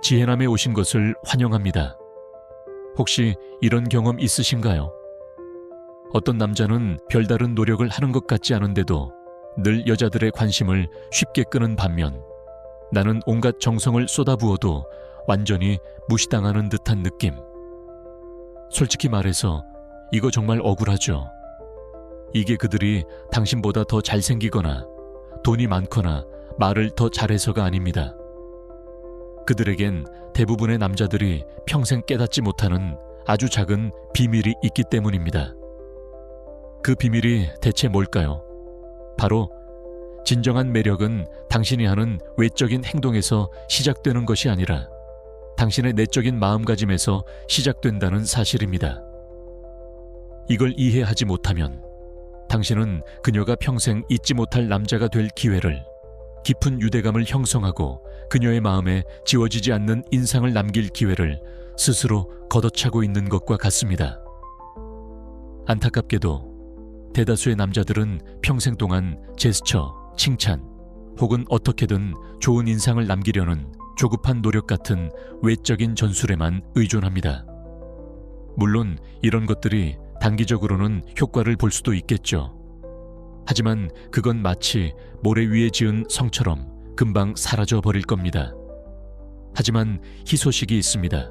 지혜남에 오신 것을 환영합니다. 혹시 이런 경험 있으신가요? 어떤 남자는 별다른 노력을 하는 것 같지 않은데도 늘 여자들의 관심을 쉽게 끄는 반면 나는 온갖 정성을 쏟아부어도 완전히 무시당하는 듯한 느낌. 솔직히 말해서 이거 정말 억울하죠. 이게 그들이 당신보다 더 잘생기거나 돈이 많거나 말을 더 잘해서가 아닙니다. 그들에겐 대부분의 남자들이 평생 깨닫지 못하는 아주 작은 비밀이 있기 때문입니다. 그 비밀이 대체 뭘까요? 바로 진정한 매력은 당신이 하는 외적인 행동에서 시작되는 것이 아니라 당신의 내적인 마음가짐에서 시작된다는 사실입니다. 이걸 이해하지 못하면 당신은 그녀가 평생 잊지 못할 남자가 될 기회를, 깊은 유대감을 형성하고 그녀의 마음에 지워지지 않는 인상을 남길 기회를 스스로 걷어차고 있는 것과 같습니다. 안타깝게도 대다수의 남자들은 평생 동안 제스처, 칭찬 혹은 어떻게든 좋은 인상을 남기려는 조급한 노력 같은 외적인 전술에만 의존합니다. 물론 이런 것들이 단기적으로는 효과를 볼 수도 있겠죠. 하지만 그건 마치 모래 위에 지은 성처럼 금방 사라져 버릴 겁니다. 하지만 희소식이 있습니다.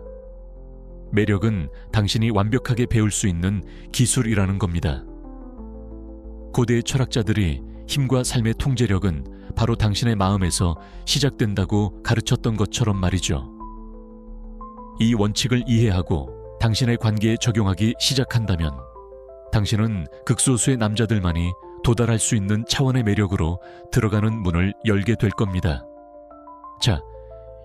매력은 당신이 완벽하게 배울 수 있는 기술이라는 겁니다. 고대 철학자들이 힘과 삶의 통제력은 바로 당신의 마음에서 시작된다고 가르쳤던 것처럼 말이죠. 이 원칙을 이해하고 당신의 관계에 적용하기 시작한다면 당신은 극소수의 남자들만이 도달할 수 있는 차원의 매력으로 들어가는 문을 열게 될 겁니다. 자,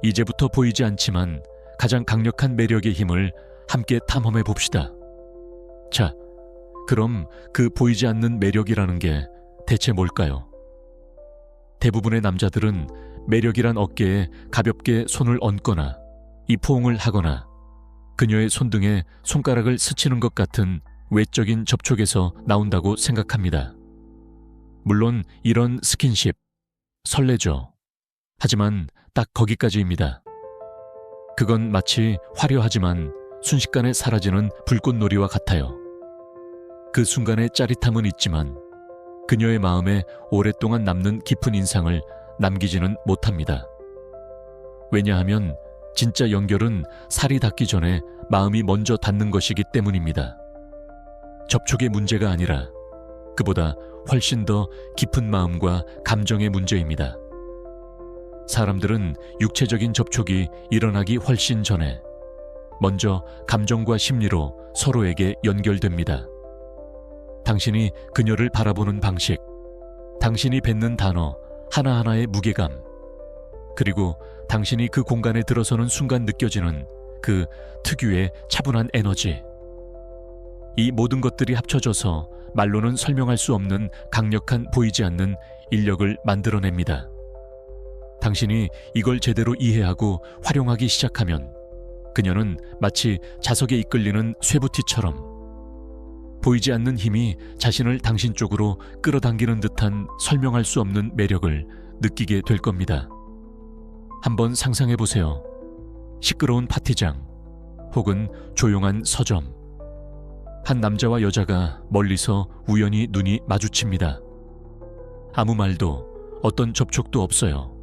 이제부터 보이지 않지만 가장 강력한 매력의 힘을 함께 탐험해 봅시다. 자, 그럼 그 보이지 않는 매력이라는 게 대체 뭘까요? 대부분의 남자들은 매력이란 어깨에 가볍게 손을 얹거나 입포옹을 하거나 그녀의 손등에 손가락을 스치는 것 같은 외적인 접촉에서 나온다고 생각합니다. 물론 이런 스킨십, 설레죠. 하지만 딱 거기까지입니다. 그건 마치 화려하지만 순식간에 사라지는 불꽃놀이와 같아요. 그 순간의 짜릿함은 있지만 그녀의 마음에 오랫동안 남는 깊은 인상을 남기지는 못합니다. 왜냐하면 진짜 연결은 살이 닿기 전에 마음이 먼저 닿는 것이기 때문입니다. 접촉의 문제가 아니라 그보다 훨씬 더 깊은 마음과 감정의 문제입니다. 사람들은 육체적인 접촉이 일어나기 훨씬 전에 먼저 감정과 심리로 서로에게 연결됩니다. 당신이 그녀를 바라보는 방식, 당신이 뱉는 단어 하나하나의 무게감, 그리고 당신이 그 공간에 들어서는 순간 느껴지는 그 특유의 차분한 에너지. 이 모든 것들이 합쳐져서 말로는 설명할 수 없는 강력한 보이지 않는 인력을 만들어냅니다. 당신이 이걸 제대로 이해하고 활용하기 시작하면 그녀는 마치 자석에 이끌리는 쇠부티처럼 보이지 않는 힘이 자신을 당신 쪽으로 끌어당기는 듯한 설명할 수 없는 매력을 느끼게 될 겁니다. 한번 상상해 보세요. 시끄러운 파티장 혹은 조용한 서점. 한 남자와 여자가 멀리서 우연히 눈이 마주칩니다. 아무 말도 어떤 접촉도 없어요.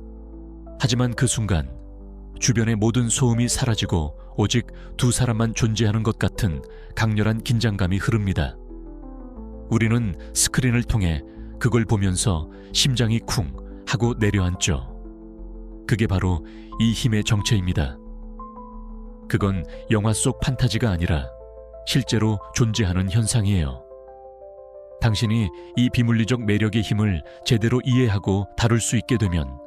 하지만 그 순간 주변의 모든 소음이 사라지고 오직 두 사람만 존재하는 것 같은 강렬한 긴장감이 흐릅니다. 우리는 스크린을 통해 그걸 보면서 심장이 쿵 하고 내려앉죠. 그게 바로 이 힘의 정체입니다. 그건 영화 속 판타지가 아니라 실제로 존재하는 현상이에요. 당신이 이 비물리적 매력의 힘을 제대로 이해하고 다룰 수 있게 되면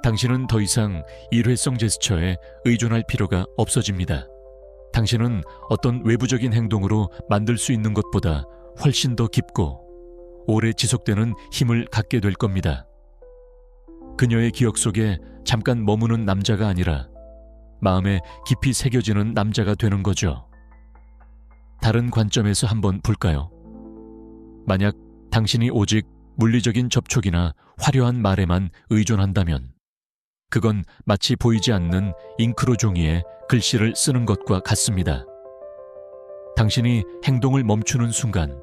당신은 더 이상 일회성 제스처에 의존할 필요가 없어집니다. 당신은 어떤 외부적인 행동으로 만들 수 있는 것보다 훨씬 더 깊고 오래 지속되는 힘을 갖게 될 겁니다. 그녀의 기억 속에 잠깐 머무는 남자가 아니라 마음에 깊이 새겨지는 남자가 되는 거죠. 다른 관점에서 한번 볼까요? 만약 당신이 오직 물리적인 접촉이나 화려한 말에만 의존한다면 그건 마치 보이지 않는 잉크로 종이에 글씨를 쓰는 것과 같습니다. 당신이 행동을 멈추는 순간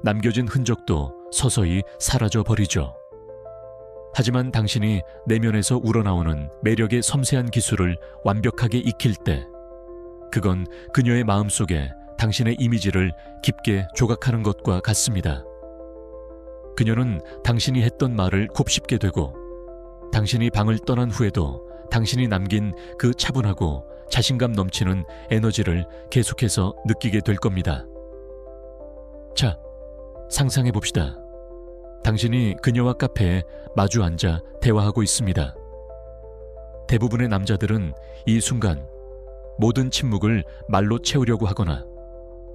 남겨진 흔적도 서서히 사라져 버리죠. 하지만 당신이 내면에서 우러나오는 매력의 섬세한 기술을 완벽하게 익힐 때, 그건 그녀의 마음속에 당신의 이미지를 깊게 조각하는 것과 같습니다. 그녀는 당신이 했던 말을 곱씹게 되고, 당신이 방을 떠난 후에도 당신이 남긴 그 차분하고 자신감 넘치는 에너지를 계속해서 느끼게 될 겁니다. 자, 상상해 봅시다. 당신이 그녀와 카페에 마주 앉아 대화하고 있습니다. 대부분의 남자들은 이 순간 모든 침묵을 말로 채우려고 하거나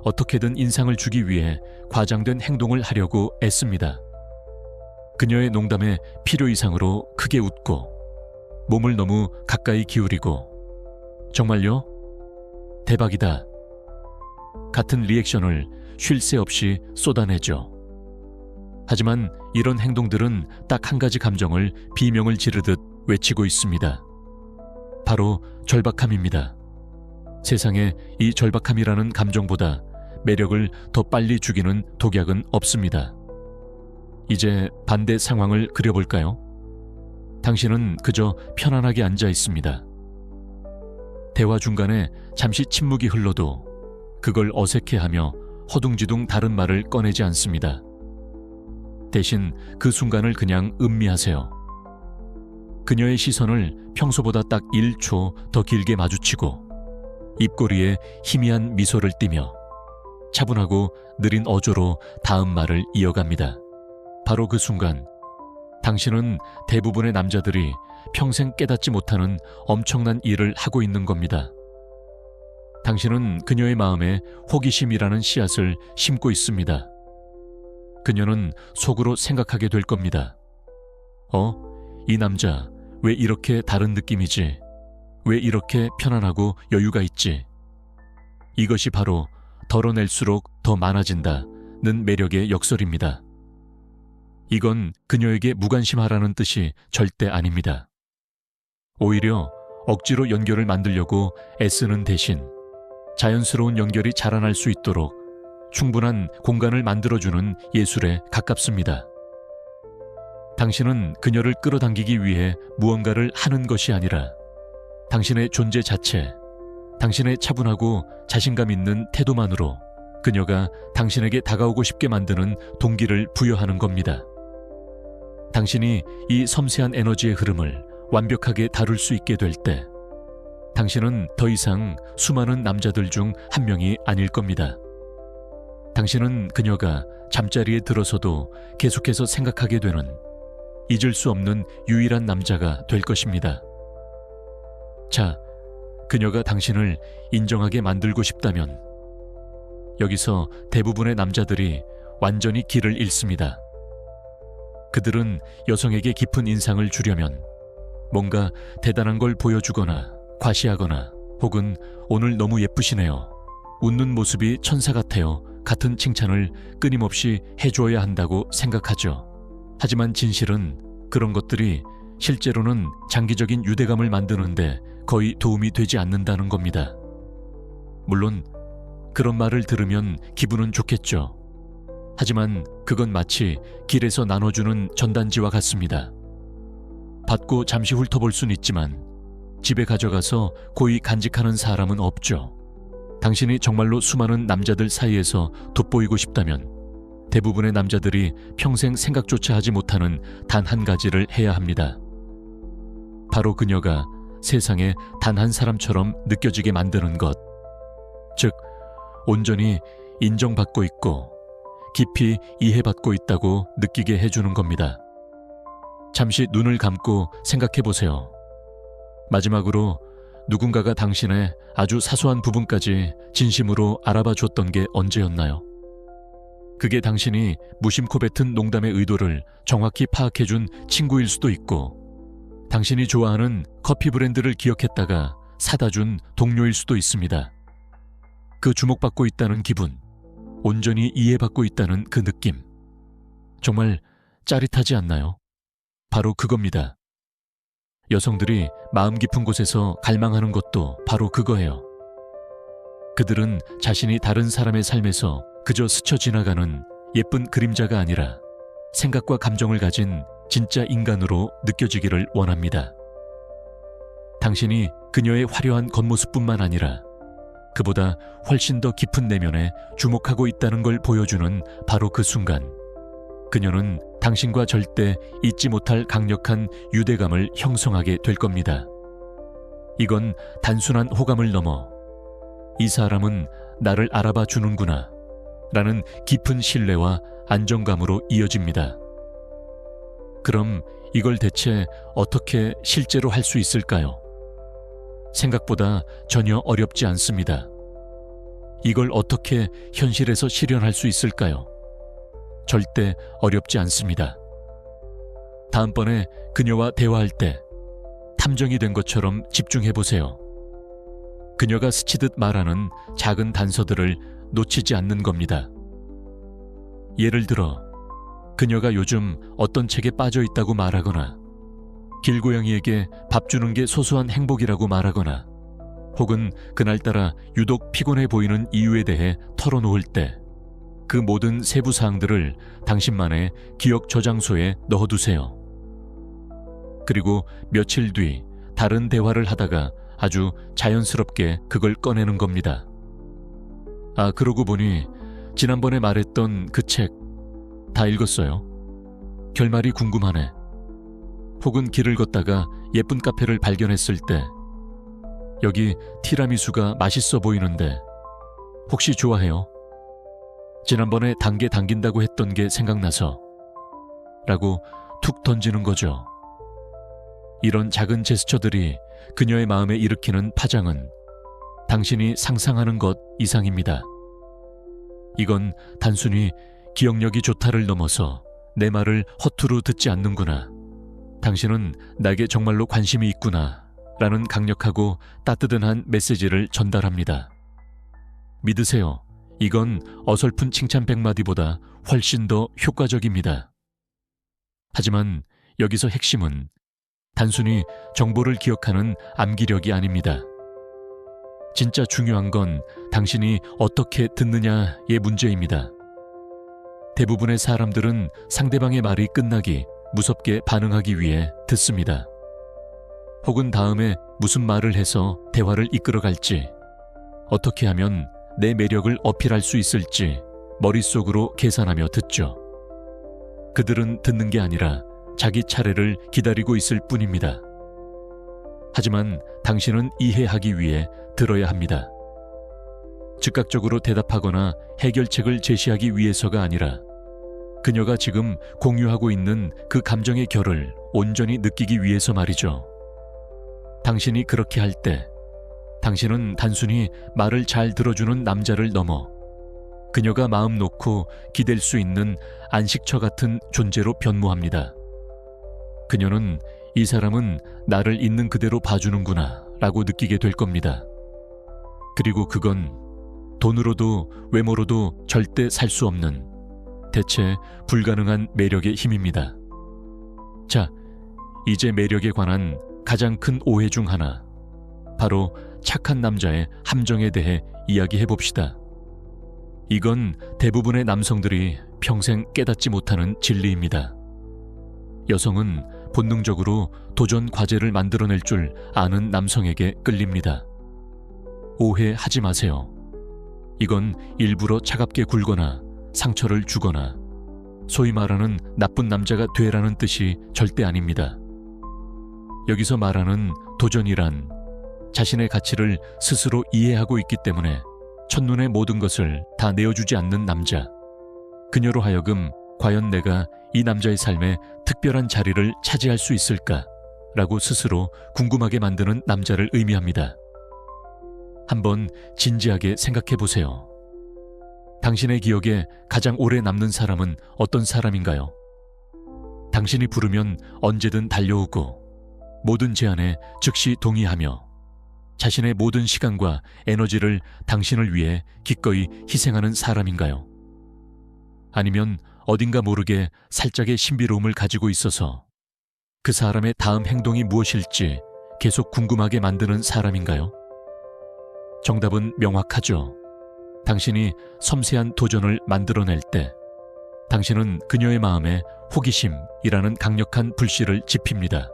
어떻게든 인상을 주기 위해 과장된 행동을 하려고 애씁니다. 그녀의 농담에 필요 이상으로 크게 웃고 몸을 너무 가까이 기울이고 "정말요? 대박이다" 같은 리액션을 쉴 새 없이 쏟아내죠. 하지만 이런 행동들은 딱 한 가지 감정을 비명을 지르듯 외치고 있습니다. 바로 절박함입니다. 세상에 이 절박함이라는 감정보다 매력을 더 빨리 죽이는 독약은 없습니다. 이제 반대 상황을 그려볼까요? 당신은 그저 편안하게 앉아 있습니다. 대화 중간에 잠시 침묵이 흘러도 그걸 어색해하며 허둥지둥 다른 말을 꺼내지 않습니다. 대신 그 순간을 그냥 음미하세요. 그녀의 시선을 평소보다 딱 1초 더 길게 마주치고 입꼬리에 희미한 미소를 띠며 차분하고 느린 어조로 다음 말을 이어갑니다. 바로 그 순간 당신은 대부분의 남자들이 평생 깨닫지 못하는 엄청난 일을 하고 있는 겁니다. 당신은 그녀의 마음에 호기심이라는 씨앗을 심고 있습니다. 그녀는 속으로 생각하게 될 겁니다. 이 남자 왜 이렇게 다른 느낌이지? 왜 이렇게 편안하고 여유가 있지? 이것이 바로 덜어낼수록 더 많아진다는 매력의 역설입니다. 이건 그녀에게 무관심하라는 뜻이 절대 아닙니다. 오히려 억지로 연결을 만들려고 애쓰는 대신 자연스러운 연결이 자라날 수 있도록 충분한 공간을 만들어주는 예술에 가깝습니다. 당신은 그녀를 끌어당기기 위해 무언가를 하는 것이 아니라 당신의 존재 자체, 당신의 차분하고 자신감 있는 태도만으로 그녀가 당신에게 다가오고 싶게 만드는 동기를 부여하는 겁니다. 당신이 이 섬세한 에너지의 흐름을 완벽하게 다룰 수 있게 될 때, 당신은 더 이상 수많은 남자들 중 한 명이 아닐 겁니다. 당신은 그녀가 잠자리에 들어서도 계속해서 생각하게 되는 잊을 수 없는 유일한 남자가 될 것입니다. 자, 그녀가 당신을 인정하게 만들고 싶다면 여기서 대부분의 남자들이 완전히 길을 잃습니다. 그들은 여성에게 깊은 인상을 주려면 뭔가 대단한 걸 보여주거나 과시하거나 혹은 "오늘 너무 예쁘시네요. 웃는 모습이 천사 같아요." 같은 칭찬을 끊임없이 해줘야 한다고 생각하죠. 하지만 진실은 그런 것들이 실제로는 장기적인 유대감을 만드는데 거의 도움이 되지 않는다는 겁니다. 물론 그런 말을 들으면 기분은 좋겠죠. 하지만 그건 마치 길에서 나눠주는 전단지와 같습니다. 받고 잠시 훑어볼 순 있지만 집에 가져가서 고이 간직하는 사람은 없죠. 당신이 정말로 수많은 남자들 사이에서 돋보이고 싶다면 대부분의 남자들이 평생 생각조차 하지 못하는 단 한 가지를 해야 합니다. 바로 그녀가 세상에 단 한 사람처럼 느껴지게 만드는 것, 즉 온전히 인정받고 있고 깊이 이해받고 있다고 느끼게 해주는 겁니다. 잠시 눈을 감고 생각해 보세요. 마지막으로 누군가가 당신의 아주 사소한 부분까지 진심으로 알아봐 줬던 게 언제였나요? 그게 당신이 무심코 뱉은 농담의 의도를 정확히 파악해준 친구일 수도 있고, 당신이 좋아하는 커피 브랜드를 기억했다가 사다 준 동료일 수도 있습니다. 그 주목받고 있다는 기분, 온전히 이해받고 있다는 그 느낌, 정말 짜릿하지 않나요? 바로 그겁니다. 여성들이 마음 깊은 곳에서 갈망하는 것도 바로 그거예요. 그들은 자신이 다른 사람의 삶에서 그저 스쳐 지나가는 예쁜 그림자가 아니라 생각과 감정을 가진 진짜 인간으로 느껴지기를 원합니다. 당신이 그녀의 화려한 겉모습뿐만 아니라 그보다 훨씬 더 깊은 내면에 주목하고 있다는 걸 보여주는 바로 그 순간, 그녀는 당신과 절대 잊지 못할 강력한 유대감을 형성하게 될 겁니다. 이건 단순한 호감을 넘어 이 사람은 나를 알아봐 주는구나 라는 깊은 신뢰와 안정감으로 이어집니다. 그럼 이걸 대체 어떻게 실제로 할 수 있을까요? 생각보다 전혀 어렵지 않습니다. 이걸 어떻게 현실에서 실현할 수 있을까요? 절대 어렵지 않습니다. 다음번에 그녀와 대화할 때 탐정이 된 것처럼 집중해 보세요. 그녀가 스치듯 말하는 작은 단서들을 놓치지 않는 겁니다. 예를 들어, 그녀가 요즘 어떤 책에 빠져 있다고 말하거나, 길고양이에게 밥 주는 게 소소한 행복이라고 말하거나, 혹은 그날따라 유독 피곤해 보이는 이유에 대해 털어놓을 때 그 모든 세부 사항들을 당신만의 기억 저장소에 넣어두세요. 그리고 며칠 뒤 다른 대화를 하다가 아주 자연스럽게 그걸 꺼내는 겁니다. 아, 그러고 보니 지난번에 말했던 그 책 다 읽었어요. 결말이 궁금하네. 혹은 길을 걷다가 예쁜 카페를 발견했을 때 여기 티라미수가 맛있어 보이는데 혹시 좋아해요? 지난번에 단계 당긴다고 했던 게 생각나서 라고 툭 던지는 거죠. 이런 작은 제스처들이 그녀의 마음에 일으키는 파장은 당신이 상상하는 것 이상입니다. 이건 단순히 기억력이 좋다를 넘어서 내 말을 허투루 듣지 않는구나, 당신은 나에게 정말로 관심이 있구나 라는 강력하고 따뜻한 메시지를 전달합니다. 믿으세요. 이건 어설픈 칭찬 100마디보다 훨씬 더 효과적입니다. 하지만 여기서 핵심은 단순히 정보를 기억하는 암기력이 아닙니다. 진짜 중요한 건 당신이 어떻게 듣느냐의 문제입니다. 대부분의 사람들은 상대방의 말이 끝나기 무섭게 반응하기 위해 듣습니다. 혹은 다음에 무슨 말을 해서 대화를 이끌어갈지, 어떻게 하면 내 매력을 어필할 수 있을지 머릿속으로 계산하며 듣죠. 그들은 듣는 게 아니라 자기 차례를 기다리고 있을 뿐입니다. 하지만 당신은 이해하기 위해 들어야 합니다. 즉각적으로 대답하거나 해결책을 제시하기 위해서가 아니라 그녀가 지금 공유하고 있는 그 감정의 결을 온전히 느끼기 위해서 말이죠. 당신이 그렇게 할 때 당신은 단순히 말을 잘 들어주는 남자를 넘어 그녀가 마음 놓고 기댈 수 있는 안식처 같은 존재로 변모합니다. 그녀는 이 사람은 나를 있는 그대로 봐주는구나 라고 느끼게 될 겁니다. 그리고 그건 돈으로도 외모로도 절대 살 수 없는, 대체 불가능한 매력의 힘입니다. 자, 이제 매력에 관한 가장 큰 오해 중 하나, 바로 착한 남자의 함정에 대해 이야기해 봅시다. 이건 대부분의 남성들이 평생 깨닫지 못하는 진리입니다. 여성은 본능적으로 도전 과제를 만들어낼 줄 아는 남성에게 끌립니다. 오해하지 마세요. 이건 일부러 차갑게 굴거나 상처를 주거나 소위 말하는 나쁜 남자가 되라는 뜻이 절대 아닙니다. 여기서 말하는 도전이란 자신의 가치를 스스로 이해하고 있기 때문에 첫눈에 모든 것을 다 내어주지 않는 남자, 그녀로 하여금 과연 내가 이 남자의 삶에 특별한 자리를 차지할 수 있을까? 라고 스스로 궁금하게 만드는 남자를 의미합니다. 한번 진지하게 생각해 보세요. 당신의 기억에 가장 오래 남는 사람은 어떤 사람인가요? 당신이 부르면 언제든 달려오고 모든 제안에 즉시 동의하며 자신의 모든 시간과 에너지를 당신을 위해 기꺼이 희생하는 사람인가요? 아니면 어딘가 모르게 살짝의 신비로움을 가지고 있어서 그 사람의 다음 행동이 무엇일지 계속 궁금하게 만드는 사람인가요? 정답은 명확하죠. 당신이 섬세한 도전을 만들어낼 때 당신은 그녀의 마음에 호기심이라는 강력한 불씨를 지핍니다.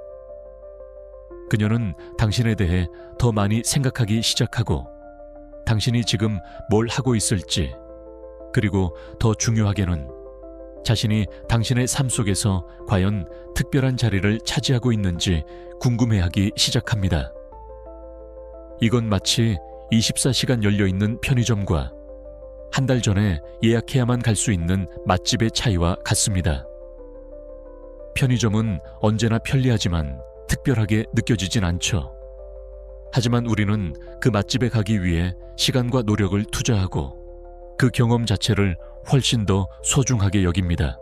그녀는 당신에 대해 더 많이 생각하기 시작하고 당신이 지금 뭘 하고 있을지, 그리고 더 중요하게는 자신이 당신의 삶 속에서 과연 특별한 자리를 차지하고 있는지 궁금해하기 시작합니다. 이건 마치 24시간 열려있는 편의점과 한 달 전에 예약해야만 갈 수 있는 맛집의 차이와 같습니다. 편의점은 언제나 편리하지만 특별하게 느껴지진 않죠. 하지만 우리는 그 맛집에 가기 위해 시간과 노력을 투자하고 그 경험 자체를 훨씬 더 소중하게 여깁니다.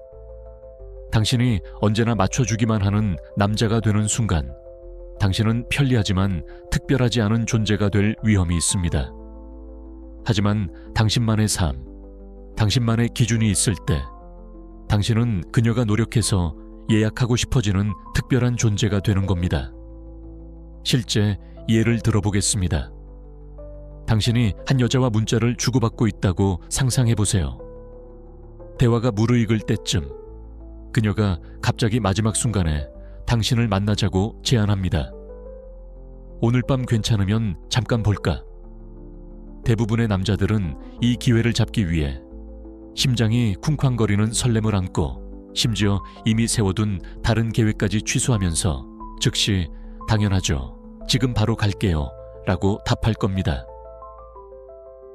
당신이 언제나 맞춰주기만 하는 남자가 되는 순간 당신은 편리하지만 특별하지 않은 존재가 될 위험이 있습니다. 하지만 당신만의 삶, 당신만의 기준이 있을 때 당신은 그녀가 노력해서 예약하고 싶어지는 특별한 존재가 되는 겁니다. 실제 예를 들어보겠습니다. 당신이 한 여자와 문자를 주고받고 있다고 상상해보세요. 대화가 무르익을 때쯤 그녀가 갑자기 마지막 순간에 당신을 만나자고 제안합니다. 오늘 밤 괜찮으면 잠깐 볼까? 대부분의 남자들은 이 기회를 잡기 위해 심장이 쿵쾅거리는 설렘을 안고 심지어 이미 세워둔 다른 계획까지 취소하면서 즉시 당연하죠. 지금 바로 갈게요. 라고 답할 겁니다.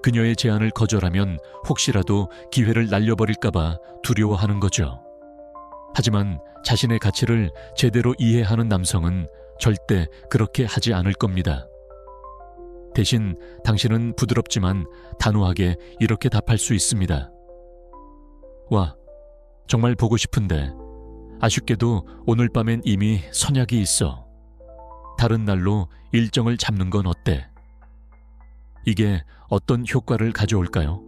그녀의 제안을 거절하면 혹시라도 기회를 날려버릴까봐 두려워하는 거죠. 하지만 자신의 가치를 제대로 이해하는 남성은 절대 그렇게 하지 않을 겁니다. 대신 당신은 부드럽지만 단호하게 이렇게 답할 수 있습니다. 와, 정말 보고 싶은데 아쉽게도 오늘 밤엔 이미 선약이 있어. 다른 날로 일정을 잡는 건 어때? 이게 어떤 효과를 가져올까요?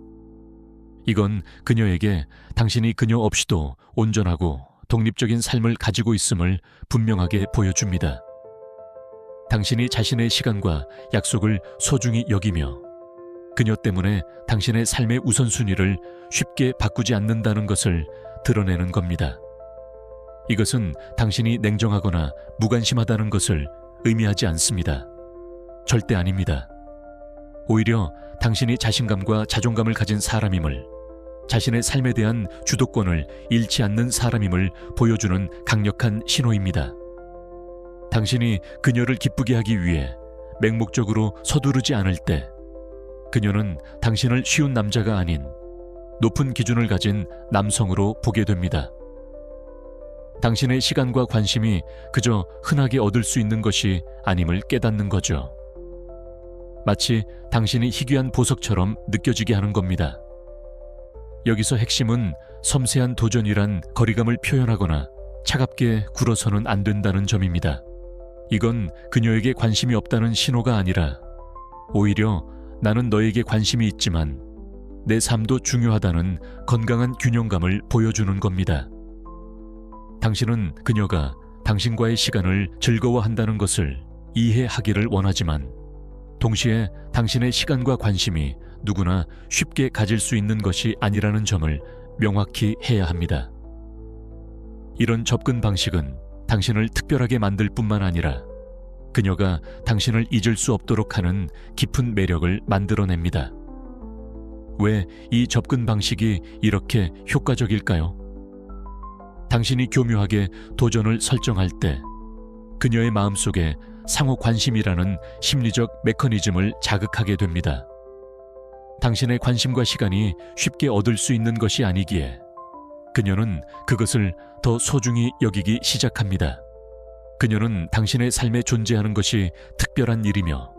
이건 그녀에게 당신이 그녀 없이도 온전하고 독립적인 삶을 가지고 있음을 분명하게 보여줍니다. 당신이 자신의 시간과 약속을 소중히 여기며 그녀 때문에 당신의 삶의 우선순위를 쉽게 바꾸지 않는다는 것을 드러내는 겁니다. 이것은 당신이 냉정하거나 무관심하다는 것을 의미하지 않습니다. 절대 아닙니다. 오히려 당신이 자신감과 자존감을 가진 사람임을, 자신의 삶에 대한 주도권을 잃지 않는 사람임을 보여주는 강력한 신호입니다. 당신이 그녀를 기쁘게 하기 위해 맹목적으로 서두르지 않을 때 그녀는 당신을 쉬운 남자가 아닌 높은 기준을 가진 남성으로 보게 됩니다. 당신의 시간과 관심이 그저 흔하게 얻을 수 있는 것이 아님을 깨닫는 거죠. 마치 당신이 희귀한 보석처럼 느껴지게 하는 겁니다. 여기서 핵심은 섬세한 도전이란 거리감을 표현하거나 차갑게 굴어서는 안 된다는 점입니다. 이건 그녀에게 관심이 없다는 신호가 아니라 오히려 나는 너에게 관심이 있지만 내 삶도 중요하다는 건강한 균형감을 보여주는 겁니다. 당신은 그녀가 당신과의 시간을 즐거워한다는 것을 이해하기를 원하지만 동시에 당신의 시간과 관심이 누구나 쉽게 가질 수 있는 것이 아니라는 점을 명확히 해야 합니다. 이런 접근 방식은 당신을 특별하게 만들 뿐만 아니라 그녀가 당신을 잊을 수 없도록 하는 깊은 매력을 만들어냅니다. 왜 이 접근 방식이 이렇게 효과적일까요? 당신이 교묘하게 도전을 설정할 때 그녀의 마음속에 상호 관심이라는 심리적 메커니즘을 자극하게 됩니다. 당신의 관심과 시간이 쉽게 얻을 수 있는 것이 아니기에 그녀는 그것을 더 소중히 여기기 시작합니다. 그녀는 당신의 삶에 존재하는 것이 특별한 일이며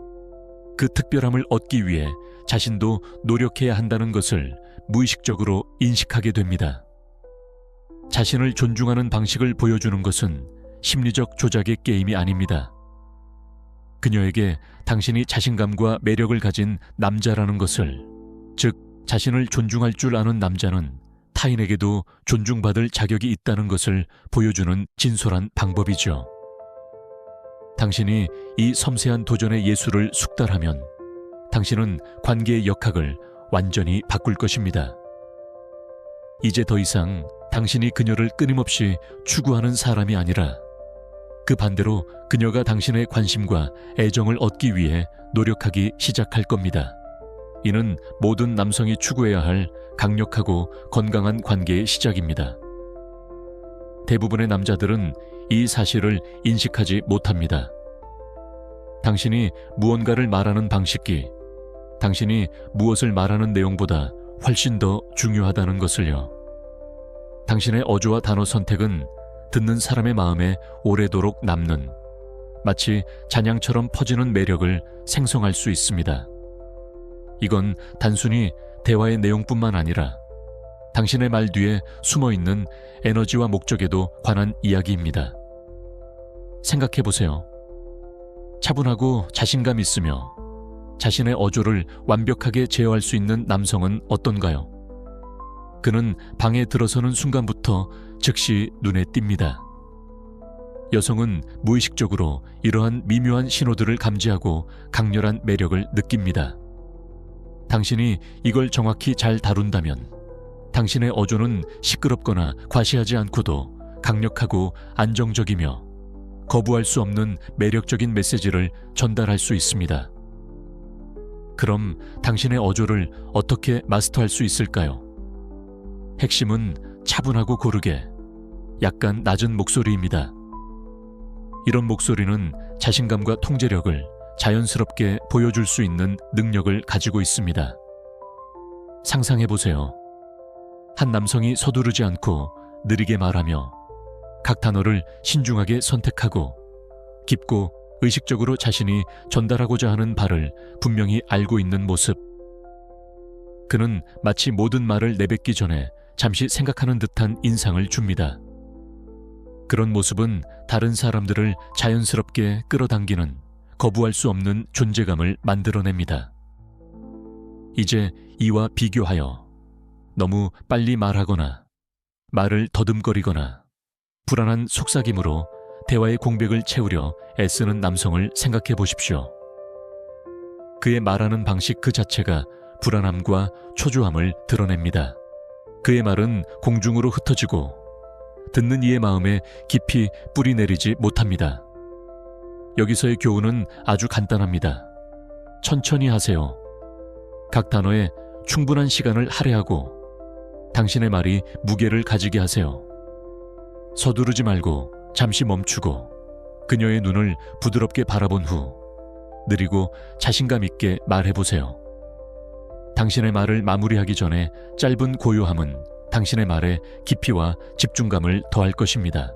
그 특별함을 얻기 위해 자신도 노력해야 한다는 것을 무의식적으로 인식하게 됩니다. 자신을 존중하는 방식을 보여주는 것은 심리적 조작의 게임이 아닙니다. 그녀에게 당신이 자신감과 매력을 가진 남자라는 것을, 즉 자신을 존중할 줄 아는 남자는 타인에게도 존중받을 자격이 있다는 것을 보여주는 진솔한 방법이죠. 당신이 이 섬세한 도전의 예술을 숙달하면 당신은 관계의 역학을 완전히 바꿀 것입니다. 이제 더 이상 당신이 그녀를 끊임없이 추구하는 사람이 아니라 그 반대로 그녀가 당신의 관심과 애정을 얻기 위해 노력하기 시작할 겁니다. 이는 모든 남성이 추구해야 할 강력하고 건강한 관계의 시작입니다. 대부분의 남자들은 이 사실을 인식하지 못합니다. 당신이 무언가를 말하는 방식이 당신이 무엇을 말하는 내용보다 훨씬 더 중요하다는 것을요. 당신의 어조와 단어 선택은 듣는 사람의 마음에 오래도록 남는 마치 잔향처럼 퍼지는 매력을 생성할 수 있습니다. 이건 단순히 대화의 내용뿐만 아니라 당신의 말 뒤에 숨어있는 에너지와 목적에도 관한 이야기입니다. 생각해보세요. 차분하고 자신감 있으며 자신의 어조를 완벽하게 제어할 수 있는 남성은 어떤가요? 그는 방에 들어서는 순간부터 즉시 눈에 띕니다. 여성은 무의식적으로 이러한 미묘한 신호들을 감지하고 강렬한 매력을 느낍니다. 당신이 이걸 정확히 잘 다룬다면 당신의 어조는 시끄럽거나 과시하지 않고도 강력하고 안정적이며 거부할 수 없는 매력적인 메시지를 전달할 수 있습니다. 그럼 당신의 어조를 어떻게 마스터할 수 있을까요? 핵심은 차분하고 고르게, 약간 낮은 목소리입니다. 이런 목소리는 자신감과 통제력을 자연스럽게 보여줄 수 있는 능력을 가지고 있습니다. 상상해보세요. 한 남성이 서두르지 않고 느리게 말하며 각 단어를 신중하게 선택하고 깊고 의식적으로 자신이 전달하고자 하는 바를 분명히 알고 있는 모습. 그는 마치 모든 말을 내뱉기 전에 잠시 생각하는 듯한 인상을 줍니다. 그런 모습은 다른 사람들을 자연스럽게 끌어당기는 거부할 수 없는 존재감을 만들어냅니다. 이제 이와 비교하여 너무 빨리 말하거나 말을 더듬거리거나 불안한 속삭임으로 대화의 공백을 채우려 애쓰는 남성을 생각해 보십시오. 그의 말하는 방식 그 자체가 불안함과 초조함을 드러냅니다. 그의 말은 공중으로 흩어지고 듣는 이의 마음에 깊이 뿌리 내리지 못합니다. 여기서의 교훈은 아주 간단합니다. 천천히 하세요. 각 단어에 충분한 시간을 할애하고 당신의 말이 무게를 가지게 하세요. 서두르지 말고 잠시 멈추고 그녀의 눈을 부드럽게 바라본 후 느리고 자신감 있게 말해보세요. 당신의 말을 마무리하기 전에 짧은 고요함은 당신의 말에 깊이와 집중감을 더할 것입니다.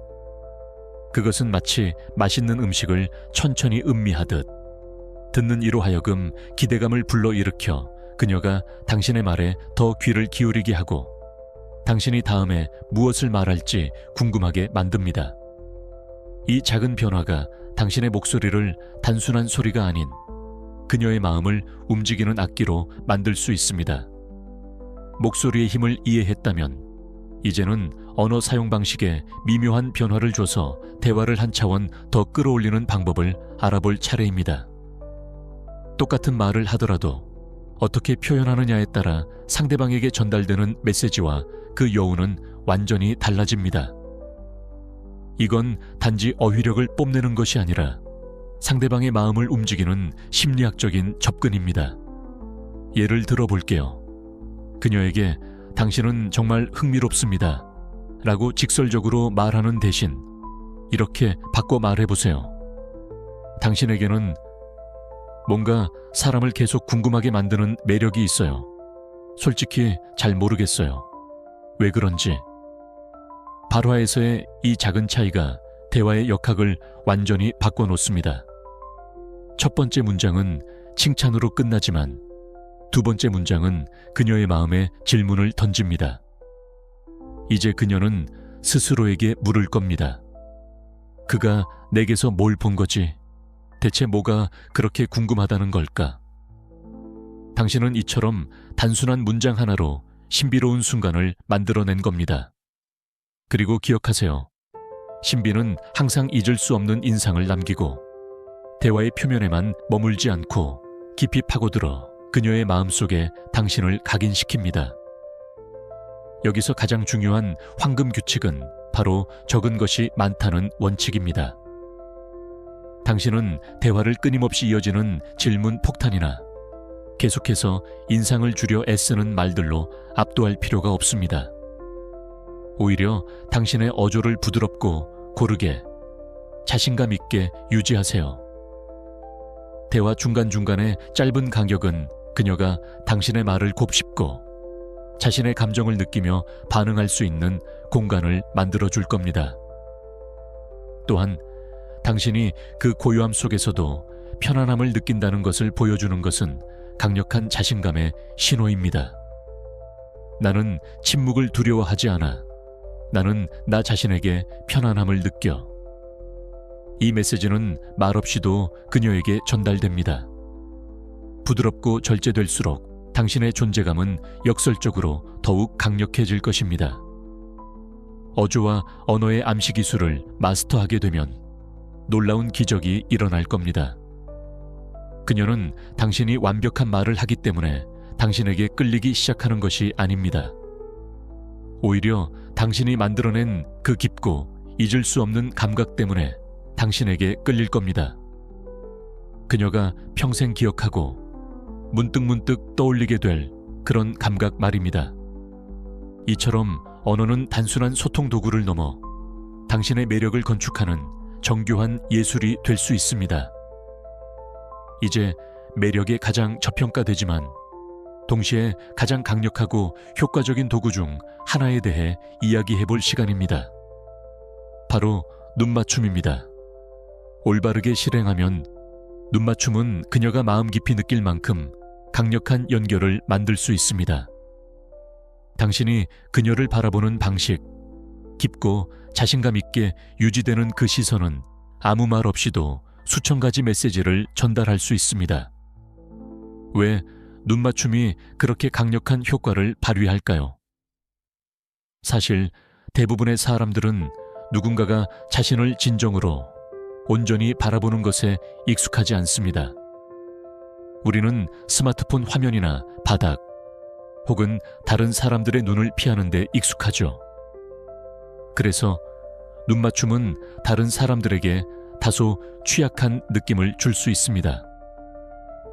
그것은 마치 맛있는 음식을 천천히 음미하듯 듣는 이로 하여금 기대감을 불러일으켜 그녀가 당신의 말에 더 귀를 기울이게 하고 당신이 다음에 무엇을 말할지 궁금하게 만듭니다. 이 작은 변화가 당신의 목소리를 단순한 소리가 아닌 그녀의 마음을 움직이는 악기로 만들 수 있습니다. 목소리의 힘을 이해했다면 이제는 언어 사용 방식에 미묘한 변화를 줘서 대화를 한 차원 더 끌어올리는 방법을 알아볼 차례입니다. 똑같은 말을 하더라도 어떻게 표현하느냐에 따라 상대방에게 전달되는 메시지와 그 여운은 완전히 달라집니다. 이건 단지 어휘력을 뽐내는 것이 아니라 상대방의 마음을 움직이는 심리학적인 접근입니다. 예를 들어 볼게요. 그녀에게 당신은 정말 흥미롭습니다 라고 직설적으로 말하는 대신 이렇게 바꿔 말해보세요. 당신에게는 뭔가 사람을 계속 궁금하게 만드는 매력이 있어요. 솔직히 잘 모르겠어요. 왜 그런지. 발화에서의 이 작은 차이가 대화의 역학을 완전히 바꿔놓습니다. 첫 번째 문장은 칭찬으로 끝나지만 두 번째 문장은 그녀의 마음에 질문을 던집니다. 이제 그녀는 스스로에게 물을 겁니다. 그가 내게서 뭘 본 거지? 대체 뭐가 그렇게 궁금하다는 걸까? 당신은 이처럼 단순한 문장 하나로 신비로운 순간을 만들어낸 겁니다. 그리고 기억하세요. 신비는 항상 잊을 수 없는 인상을 남기고 대화의 표면에만 머물지 않고 깊이 파고들어 그녀의 마음속에 당신을 각인시킵니다. 여기서 가장 중요한 황금 규칙은 바로 적은 것이 많다는 원칙입니다. 당신은 대화를 끊임없이 이어지는 질문 폭탄이나 계속해서 인상을 주려 애쓰는 말들로 압도할 필요가 없습니다. 오히려 당신의 어조를 부드럽고 고르게, 자신감 있게 유지하세요. 대화 중간중간의 짧은 간격은 그녀가 당신의 말을 곱씹고 자신의 감정을 느끼며 반응할 수 있는 공간을 만들어줄 겁니다. 또한 당신이 그 고요함 속에서도 편안함을 느낀다는 것을 보여주는 것은 강력한 자신감의 신호입니다. 나는 침묵을 두려워하지 않아. 나는 나 자신에게 편안함을 느껴. 이 메시지는 말없이도 그녀에게 전달됩니다. 부드럽고 절제될수록 당신의 존재감은 역설적으로 더욱 강력해질 것입니다. 어조와 언어의 암시 기술을 마스터하게 되면 놀라운 기적이 일어날 겁니다. 그녀는 당신이 완벽한 말을 하기 때문에 당신에게 끌리기 시작하는 것이 아닙니다. 오히려 당신이 만들어낸 그 깊고 잊을 수 없는 감각 때문에 당신에게 끌릴 겁니다. 그녀가 평생 기억하고 문득문득 떠올리게 될 그런 감각 말입니다. 이처럼 언어는 단순한 소통 도구를 넘어 당신의 매력을 건축하는 정교한 예술이 될 수 있습니다. 이제 매력의 가장 저평가되지만 동시에 가장 강력하고 효과적인 도구 중 하나에 대해 이야기해 볼 시간입니다. 바로 눈맞춤입니다. 올바르게 실행하면 눈맞춤은 그녀가 마음 깊이 느낄 만큼 강력한 연결을 만들 수 있습니다. 당신이 그녀를 바라보는 방식, 깊고 자신감 있게 유지되는 그 시선은 아무 말 없이도 수천 가지 메시지를 전달할 수 있습니다. 왜 눈맞춤이 그렇게 강력한 효과를 발휘할까요? 사실 대부분의 사람들은 누군가가 자신을 진정으로 온전히 바라보는 것에 익숙하지 않습니다. 우리는 스마트폰 화면이나 바닥 혹은 다른 사람들의 눈을 피하는 데 익숙하죠. 그래서 눈맞춤은 다른 사람들에게 다소 취약한 느낌을 줄 수 있습니다.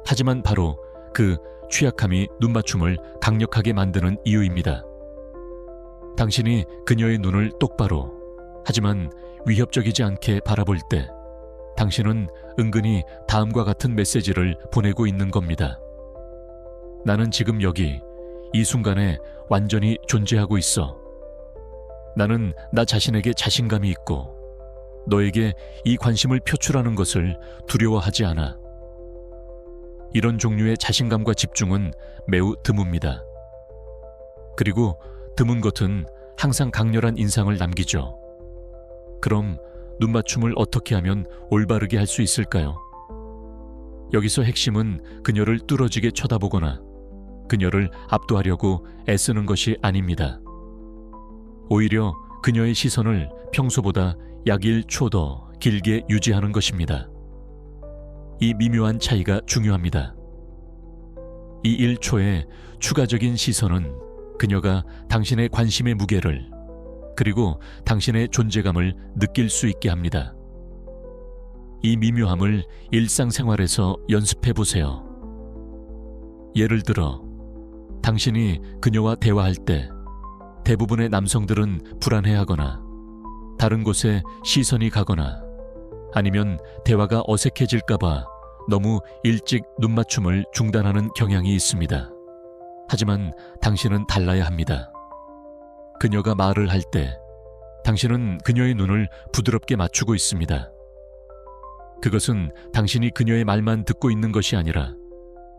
하지만 바로 그 취약함이 눈맞춤을 강력하게 만드는 이유입니다. 당신이 그녀의 눈을 똑바로 하지만 위협적이지 않게 바라볼 때 당신은 은근히 다음과 같은 메시지를 보내고 있는 겁니다. 나는 지금 여기 이 순간에 완전히 존재하고 있어. 나는 나 자신에게 자신감이 있고 너에게 이 관심을 표출하는 것을 두려워하지 않아. 이런 종류의 자신감과 집중은 매우 드뭅니다. 그리고 드문 것은 항상 강렬한 인상을 남기죠. 그럼 눈맞춤을 어떻게 하면 올바르게 할 수 있을까요? 여기서 핵심은 그녀를 뚫어지게 쳐다보거나 그녀를 압도하려고 애쓰는 것이 아닙니다. 오히려 그녀의 시선을 평소보다 약 1초 더 길게 유지하는 것입니다. 이 미묘한 차이가 중요합니다. 이 1초의 추가적인 시선은 그녀가 당신의 관심의 무게를 그리고 당신의 존재감을 느낄 수 있게 합니다. 이 미묘함을 일상생활에서 연습해 보세요. 예를 들어 당신이 그녀와 대화할 때 대부분의 남성들은 불안해하거나 다른 곳에 시선이 가거나 아니면 대화가 어색해질까봐 너무 일찍 눈맞춤을 중단하는 경향이 있습니다. 하지만 당신은 달라야 합니다. 그녀가 말을 할 때 당신은 그녀의 눈을 부드럽게 맞추고 있습니다. 그것은 당신이 그녀의 말만 듣고 있는 것이 아니라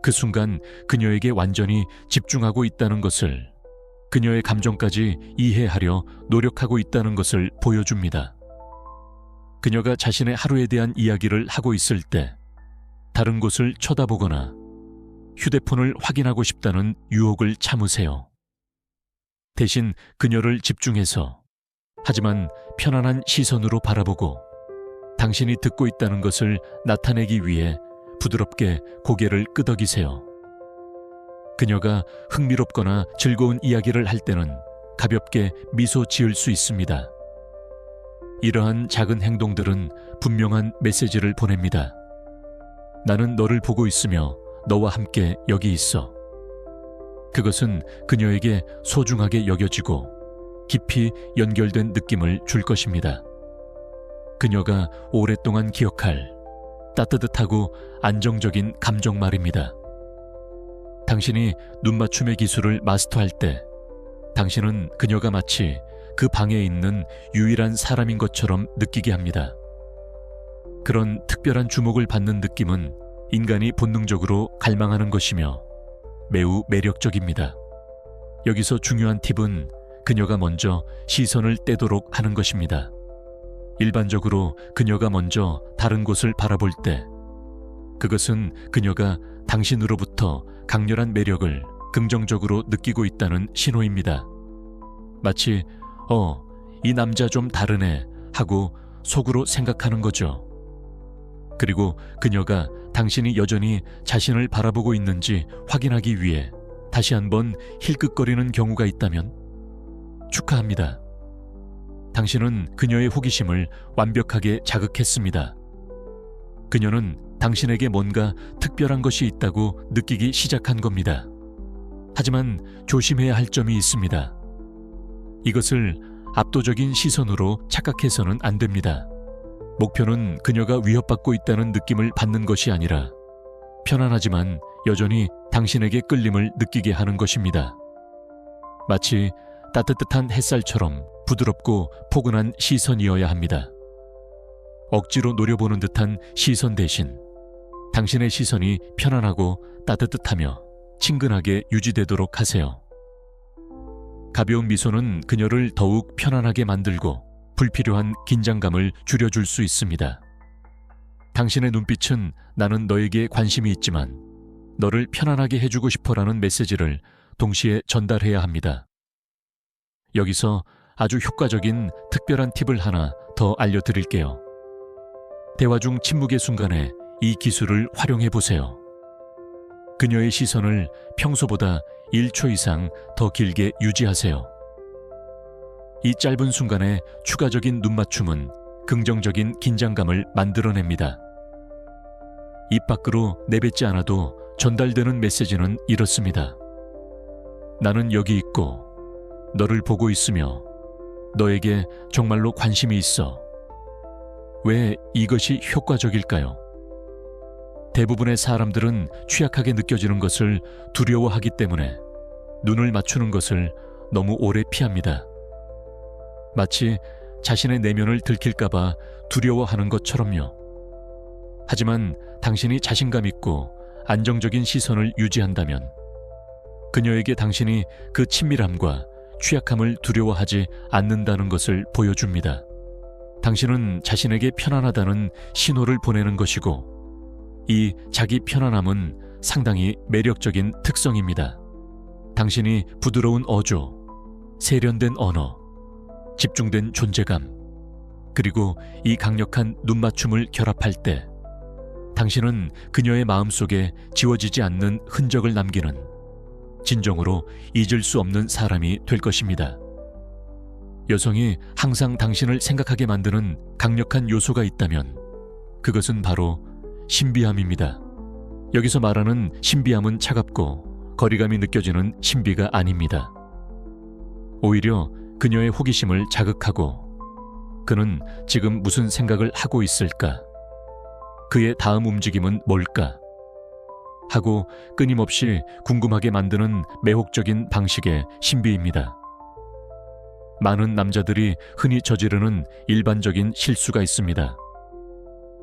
그 순간 그녀에게 완전히 집중하고 있다는 것을, 그녀의 감정까지 이해하려 노력하고 있다는 것을 보여줍니다. 그녀가 자신의 하루에 대한 이야기를 하고 있을 때 다른 곳을 쳐다보거나 휴대폰을 확인하고 싶다는 유혹을 참으세요. 대신 그녀를 집중해서 하지만 편안한 시선으로 바라보고 당신이 듣고 있다는 것을 나타내기 위해 부드럽게 고개를 끄덕이세요. 그녀가 흥미롭거나 즐거운 이야기를 할 때는 가볍게 미소 지을 수 있습니다. 이러한 작은 행동들은 분명한 메시지를 보냅니다. 나는 너를 보고 있으며 너와 함께 여기 있어. 그것은 그녀에게 소중하게 여겨지고 깊이 연결된 느낌을 줄 것입니다. 그녀가 오랫동안 기억할 따뜻하고 안정적인 감정 말입니다. 당신이 눈맞춤의 기술을 마스터할 때 당신은 그녀가 마치 그 방에 있는 유일한 사람인 것처럼 느끼게 합니다. 그런 특별한 주목을 받는 느낌은 인간이 본능적으로 갈망하는 것이며 매우 매력적입니다. 여기서 중요한 팁은 그녀가 먼저 시선을 떼도록 하는 것입니다. 일반적으로 그녀가 먼저 다른 곳을 바라볼 때 그것은 그녀가 당신으로부터 강렬한 매력을 긍정적으로 느끼고 있다는 신호입니다. 마치 이 남자 좀 다르네 하고 속으로 생각하는 거죠. 그리고 그녀가 당신이 여전히 자신을 바라보고 있는지 확인하기 위해 다시 한번 힐끗거리는 경우가 있다면 축하합니다. 당신은 그녀의 호기심을 완벽하게 자극했습니다. 그녀는 당신에게 뭔가 특별한 것이 있다고 느끼기 시작한 겁니다. 하지만 조심해야 할 점이 있습니다. 이것을 압도적인 시선으로 착각해서는 안 됩니다. 목표는 그녀가 위협받고 있다는 느낌을 받는 것이 아니라 편안하지만 여전히 당신에게 끌림을 느끼게 하는 것입니다. 마치 따뜻한 햇살처럼 부드럽고 포근한 시선이어야 합니다. 억지로 노려보는 듯한 시선 대신 당신의 시선이 편안하고 따뜻하며 친근하게 유지되도록 하세요. 가벼운 미소는 그녀를 더욱 편안하게 만들고 불필요한 긴장감을 줄여줄 수 있습니다. 당신의 눈빛은 나는 너에게 관심이 있지만 너를 편안하게 해주고 싶어라는 메시지를 동시에 전달해야 합니다. 여기서 아주 효과적인 특별한 팁을 하나 더 알려드릴게요. 대화 중 침묵의 순간에 이 기술을 활용해 보세요. 그녀의 시선을 평소보다 1초 이상 더 길게 유지하세요. 이 짧은 순간에 추가적인 눈맞춤은 긍정적인 긴장감을 만들어냅니다. 입 밖으로 내뱉지 않아도 전달되는 메시지는 이렇습니다. 나는 여기 있고 너를 보고 있으며 너에게 정말로 관심이 있어. 왜 이것이 효과적일까요? 대부분의 사람들은 취약하게 느껴지는 것을 두려워하기 때문에 눈을 맞추는 것을 너무 오래 피합니다. 마치 자신의 내면을 들킬까봐 두려워하는 것처럼요. 하지만 당신이 자신감 있고 안정적인 시선을 유지한다면 그녀에게 당신이 그 친밀함과 취약함을 두려워하지 않는다는 것을 보여줍니다. 당신은 자신에게 편안하다는 신호를 보내는 것이고 이 자기 편안함은 상당히 매력적인 특성입니다. 당신이 부드러운 어조, 세련된 언어, 집중된 존재감, 그리고 이 강력한 눈맞춤을 결합할 때 당신은 그녀의 마음속에 지워지지 않는 흔적을 남기는 진정으로 잊을 수 없는 사람이 될 것입니다. 여성이 항상 당신을 생각하게 만드는 강력한 요소가 있다면 그것은 바로 신비함입니다. 여기서 말하는 신비함은 차갑고 거리감이 느껴지는 신비가 아닙니다. 오히려 그녀의 호기심을 자극하고 그는 지금 무슨 생각을 하고 있을까? 그의 다음 움직임은 뭘까? 하고 끊임없이 궁금하게 만드는 매혹적인 방식의 신비입니다. 많은 남자들이 흔히 저지르는 일반적인 실수가 있습니다.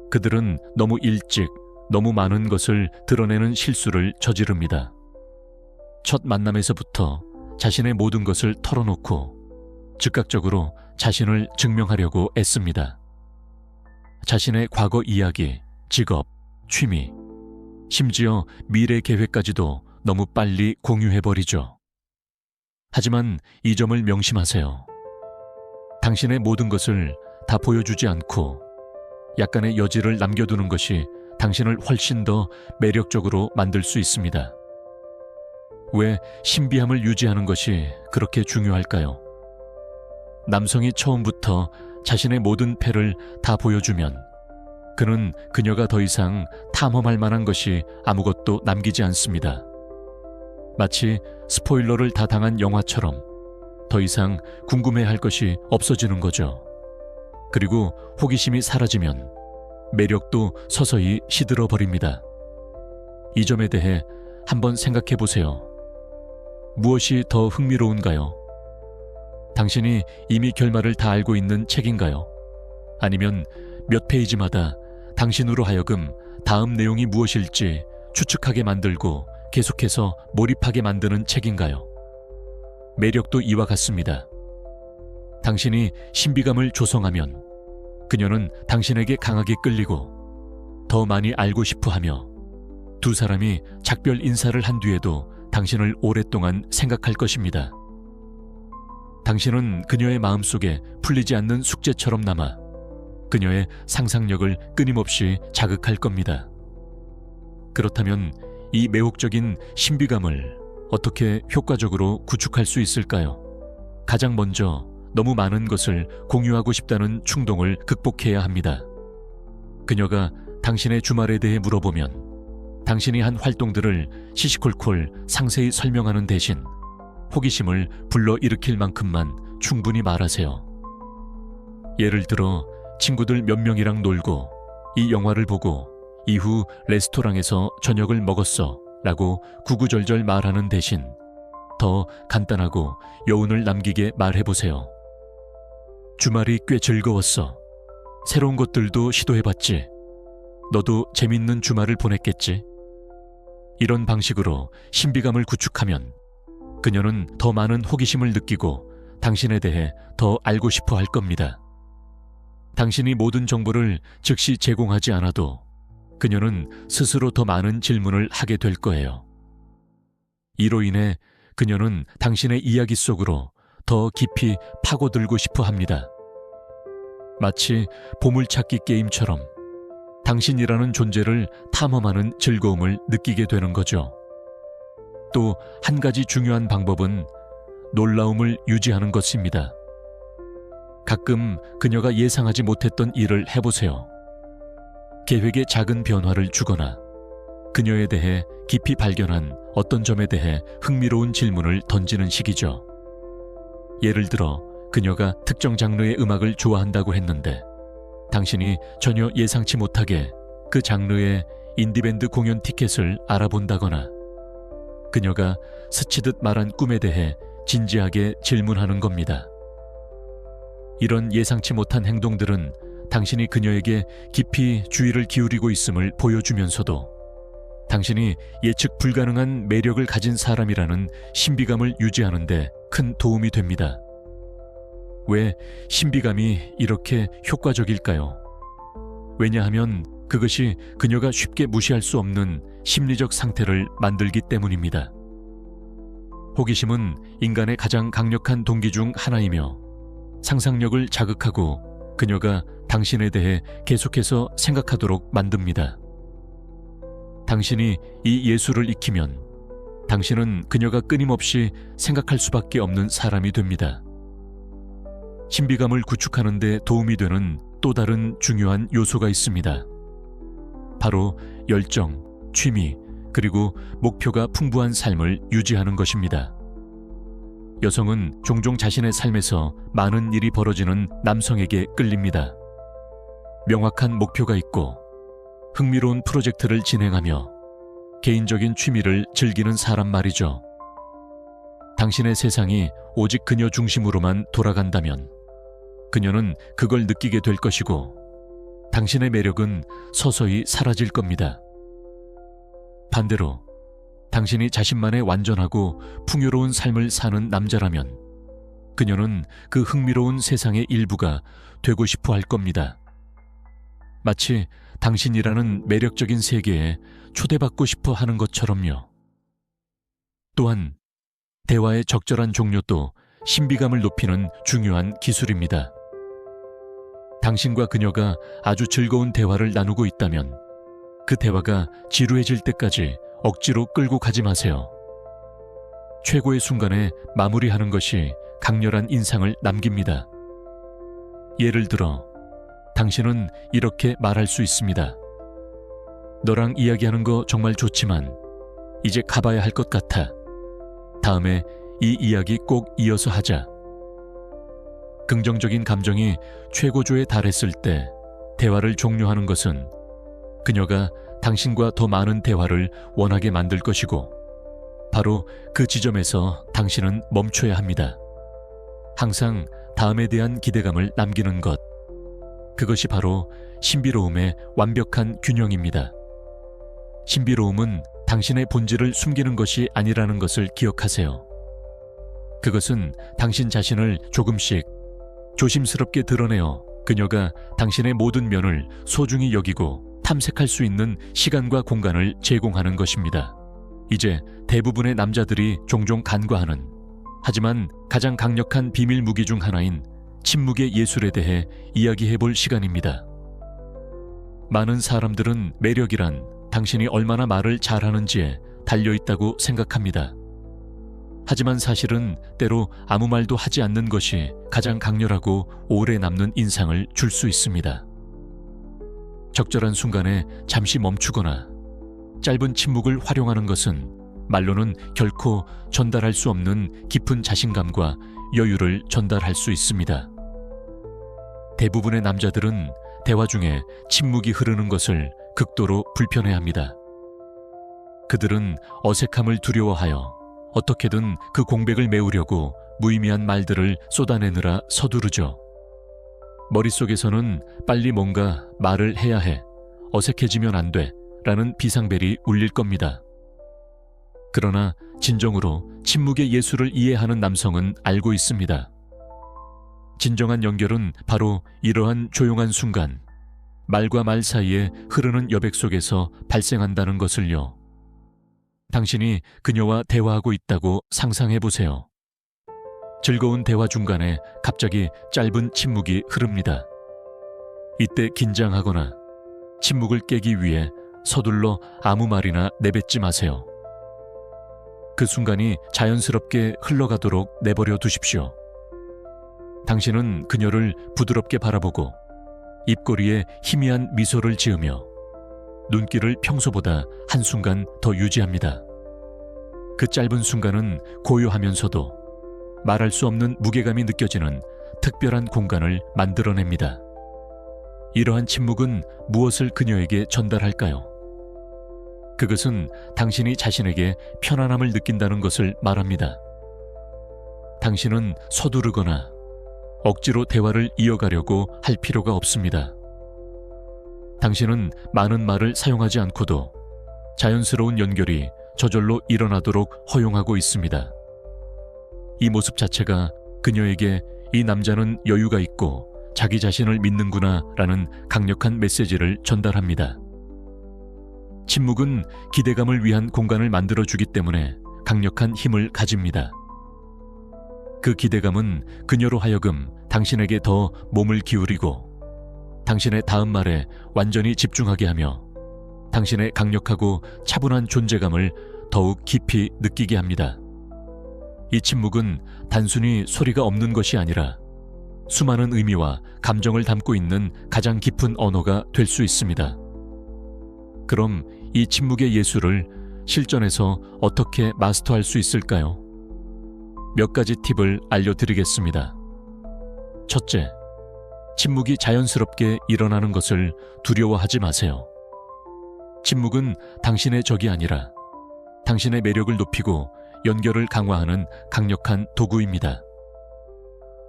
그들은 너무 일찍 너무 많은 것을 드러내는 실수를 저지릅니다. 첫 만남에서부터 자신의 모든 것을 털어놓고 즉각적으로 자신을 증명하려고 애씁니다. 자신의 과거 이야기, 직업, 취미, 심지어 미래 계획까지도 너무 빨리 공유해버리죠. 하지만 이 점을 명심하세요. 당신의 모든 것을 다 보여주지 않고 약간의 여지를 남겨두는 것이 당신을 훨씬 더 매력적으로 만들 수 있습니다. 왜 신비함을 유지하는 것이 그렇게 중요할까요? 남성이 처음부터 자신의 모든 패를 다 보여주면 그는 그녀가 더 이상 탐험할 만한 것이 아무것도 남기지 않습니다. 마치 스포일러를 다 당한 영화처럼 더 이상 궁금해할 것이 없어지는 거죠. 그리고 호기심이 사라지면 매력도 서서히 시들어 버립니다. 이 점에 대해 한번 생각해 보세요. 무엇이 더 흥미로운가요? 당신이 이미 결말을 다 알고 있는 책인가요? 아니면 몇 페이지마다 당신으로 하여금 다음 내용이 무엇일지 추측하게 만들고 계속해서 몰입하게 만드는 책인가요? 매력도 이와 같습니다. 당신이 신비감을 조성하면 그녀는 당신에게 강하게 끌리고 더 많이 알고 싶어 하며 두 사람이 작별 인사를 한 뒤에도 당신을 오랫동안 생각할 것입니다. 당신은 그녀의 마음속에 풀리지 않는 숙제처럼 남아 그녀의 상상력을 끊임없이 자극할 겁니다. 그렇다면 이 매혹적인 신비감을 어떻게 효과적으로 구축할 수 있을까요? 가장 먼저 너무 많은 것을 공유하고 싶다는 충동을 극복해야 합니다. 그녀가 당신의 주말에 대해 물어보면 당신이 한 활동들을 시시콜콜 상세히 설명하는 대신 호기심을 불러일으킬 만큼만 충분히 말하세요. 예를 들어 친구들 몇 명이랑 놀고 이 영화를 보고 이후 레스토랑에서 저녁을 먹었어 라고 구구절절 말하는 대신 더 간단하고 여운을 남기게 말해보세요. 주말이 꽤 즐거웠어. 새로운 것들도 시도해봤지. 너도 재밌는 주말을 보냈겠지. 이런 방식으로 신비감을 구축하면 그녀는 더 많은 호기심을 느끼고 당신에 대해 더 알고 싶어 할 겁니다. 당신이 모든 정보를 즉시 제공하지 않아도 그녀는 스스로 더 많은 질문을 하게 될 거예요. 이로 인해 그녀는 당신의 이야기 속으로 더 깊이 파고들고 싶어 합니다. 마치 보물찾기 게임처럼 당신이라는 존재를 탐험하는 즐거움을 느끼게 되는 거죠. 또 한 가지 중요한 방법은 놀라움을 유지하는 것입니다. 가끔 그녀가 예상하지 못했던 일을 해보세요. 계획에 작은 변화를 주거나 그녀에 대해 깊이 발견한 어떤 점에 대해 흥미로운 질문을 던지는 식이죠. 예를 들어 그녀가 특정 장르의 음악을 좋아한다고 했는데 당신이 전혀 예상치 못하게 그 장르의 인디밴드 공연 티켓을 알아본다거나 그녀가 스치듯 말한 꿈에 대해 진지하게 질문하는 겁니다. 이런 예상치 못한 행동들은 당신이 그녀에게 깊이 주의를 기울이고 있음을 보여주면서도 당신이 예측 불가능한 매력을 가진 사람이라는 신비감을 유지하는 데 큰 도움이 됩니다. 왜 신비감이 이렇게 효과적일까요? 왜냐하면 그것이 그녀가 쉽게 무시할 수 없는 심리적 상태를 만들기 때문입니다. 호기심은 인간의 가장 강력한 동기 중 하나이며 상상력을 자극하고 그녀가 당신에 대해 계속해서 생각하도록 만듭니다. 당신이 이 예술을 익히면 당신은 그녀가 끊임없이 생각할 수밖에 없는 사람이 됩니다. 신비감을 구축하는 데 도움이 되는 또 다른 중요한 요소가 있습니다. 바로 열정, 취미, 그리고 목표가 풍부한 삶을 유지하는 것입니다. 여성은 종종 자신의 삶에서 많은 일이 벌어지는 남성에게 끌립니다. 명확한 목표가 있고 흥미로운 프로젝트를 진행하며 개인적인 취미를 즐기는 사람 말이죠. 당신의 세상이 오직 그녀 중심으로만 돌아간다면 그녀는 그걸 느끼게 될 것이고 당신의 매력은 서서히 사라질 겁니다. 반대로 당신이 자신만의 완전하고 풍요로운 삶을 사는 남자라면 그녀는 그 흥미로운 세상의 일부가 되고 싶어 할 겁니다. 마치 당신이라는 매력적인 세계에 초대받고 싶어 하는 것처럼요. 또한 대화의 적절한 종료도 신비감을 높이는 중요한 기술입니다. 당신과 그녀가 아주 즐거운 대화를 나누고 있다면 그 대화가 지루해질 때까지 억지로 끌고 가지 마세요. 최고의 순간에 마무리하는 것이 강렬한 인상을 남깁니다. 예를 들어, 당신은 이렇게 말할 수 있습니다. 너랑 이야기하는 거 정말 좋지만 이제 가봐야 할 것 같아. 다음에 이 이야기 꼭 이어서 하자. 긍정적인 감정이 최고조에 달했을 때 대화를 종료하는 것은 그녀가 당신과 더 많은 대화를 원하게 만들 것이고, 바로 그 지점에서 당신은 멈춰야 합니다. 항상 다음에 대한 기대감을 남기는 것, 그것이 바로 신비로움의 완벽한 균형입니다. 신비로움은 당신의 본질을 숨기는 것이 아니라는 것을 기억하세요. 그것은 당신 자신을 조금씩 조심스럽게 드러내어 그녀가 당신의 모든 면을 소중히 여기고 탐색할 수 있는 시간과 공간을 제공하는 것입니다. 이제 대부분의 남자들이 종종 간과하는, 하지만 가장 강력한 비밀 무기 중 하나인 침묵의 예술에 대해 이야기해 볼 시간입니다. 많은 사람들은 매력이란 당신이 얼마나 말을 잘하는지에 달려있다고 생각합니다. 하지만 사실은 때로 아무 말도 하지 않는 것이 가장 강렬하고 오래 남는 인상을 줄 수 있습니다. 적절한 순간에 잠시 멈추거나 짧은 침묵을 활용하는 것은 말로는 결코 전달할 수 없는 깊은 자신감과 여유를 전달할 수 있습니다. 대부분의 남자들은 대화 중에 침묵이 흐르는 것을 극도로 불편해합니다. 그들은 어색함을 두려워하여 어떻게든 그 공백을 메우려고 무의미한 말들을 쏟아내느라 서두르죠. 머릿속에서는 빨리 뭔가 말을 해야 해, 어색해지면 안 돼 라는 비상벨이 울릴 겁니다. 그러나 진정으로 침묵의 예술을 이해하는 남성은 알고 있습니다. 진정한 연결은 바로 이러한 조용한 순간, 말과 말 사이에 흐르는 여백 속에서 발생한다는 것을요. 당신이 그녀와 대화하고 있다고 상상해 보세요. 즐거운 대화 중간에 갑자기 짧은 침묵이 흐릅니다. 이때 긴장하거나 침묵을 깨기 위해 서둘러 아무 말이나 내뱉지 마세요. 그 순간이 자연스럽게 흘러가도록 내버려 두십시오. 당신은 그녀를 부드럽게 바라보고 입꼬리에 희미한 미소를 지으며 눈길을 평소보다 한순간 더 유지합니다. 그 짧은 순간은 고요하면서도 말할 수 없는 무게감이 느껴지는 특별한 공간을 만들어냅니다. 이러한 침묵은 무엇을 그녀에게 전달할까요? 그것은 당신이 자신에게 편안함을 느낀다는 것을 말합니다. 당신은 서두르거나 억지로 대화를 이어가려고 할 필요가 없습니다. 당신은 많은 말을 사용하지 않고도 자연스러운 연결이 저절로 일어나도록 허용하고 있습니다. 이 모습 자체가 그녀에게 이 남자는 여유가 있고 자기 자신을 믿는구나 라는 강력한 메시지를 전달합니다. 침묵은 기대감을 위한 공간을 만들어주기 때문에 강력한 힘을 가집니다. 그 기대감은 그녀로 하여금 당신에게 더 몸을 기울이고 당신의 다음 말에 완전히 집중하게 하며 당신의 강력하고 차분한 존재감을 더욱 깊이 느끼게 합니다. 이 침묵은 단순히 소리가 없는 것이 아니라 수많은 의미와 감정을 담고 있는 가장 깊은 언어가 될 수 있습니다. 그럼 이 침묵의 예술을 실전에서 어떻게 마스터할 수 있을까요? 몇 가지 팁을 알려드리겠습니다. 첫째, 침묵이 자연스럽게 일어나는 것을 두려워하지 마세요. 침묵은 당신의 적이 아니라 당신의 매력을 높이고 연결을 강화하는 강력한 도구입니다.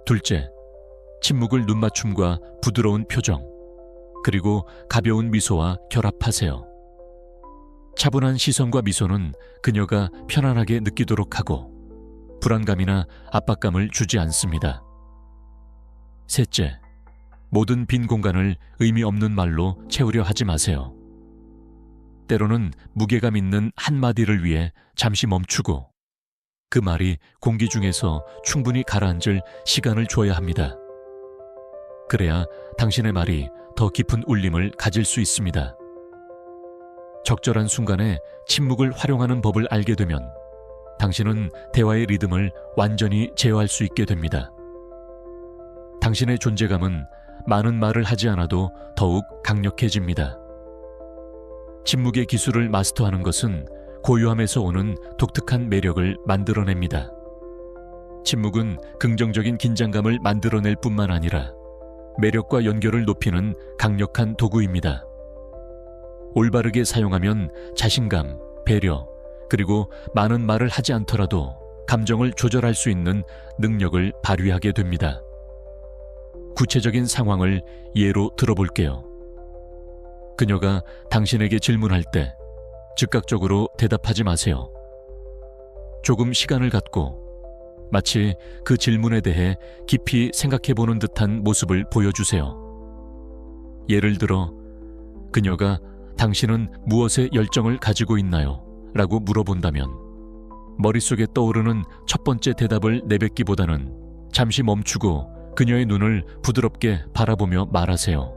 둘째, 침묵을 눈맞춤과 부드러운 표정, 그리고 가벼운 미소와 결합하세요. 차분한 시선과 미소는 그녀가 편안하게 느끼도록 하고 불안감이나 압박감을 주지 않습니다. 셋째, 모든 빈 공간을 의미 없는 말로 채우려 하지 마세요. 때로는 무게감 있는 한마디를 위해 잠시 멈추고 그 말이 공기 중에서 충분히 가라앉을 시간을 줘야 합니다. 그래야 당신의 말이 더 깊은 울림을 가질 수 있습니다. 적절한 순간에 침묵을 활용하는 법을 알게 되면 당신은 대화의 리듬을 완전히 제어할 수 있게 됩니다. 당신의 존재감은 많은 말을 하지 않아도 더욱 강력해집니다. 침묵의 기술을 마스터하는 것은 고유함에서 오는 독특한 매력을 만들어냅니다. 침묵은 긍정적인 긴장감을 만들어낼 뿐만 아니라 매력과 연결을 높이는 강력한 도구입니다. 올바르게 사용하면 자신감, 배려, 그리고 많은 말을 하지 않더라도 감정을 조절할 수 있는 능력을 발휘하게 됩니다. 구체적인 상황을 예로 들어볼게요. 그녀가 당신에게 질문할 때 즉각적으로 대답하지 마세요. 조금 시간을 갖고 마치 그 질문에 대해 깊이 생각해보는 듯한 모습을 보여주세요. 예를 들어, 그녀가 당신은 무엇에 열정을 가지고 있나요? 라고 물어본다면 머릿속에 떠오르는 첫 번째 대답을 내뱉기보다는 잠시 멈추고 그녀의 눈을 부드럽게 바라보며 말하세요.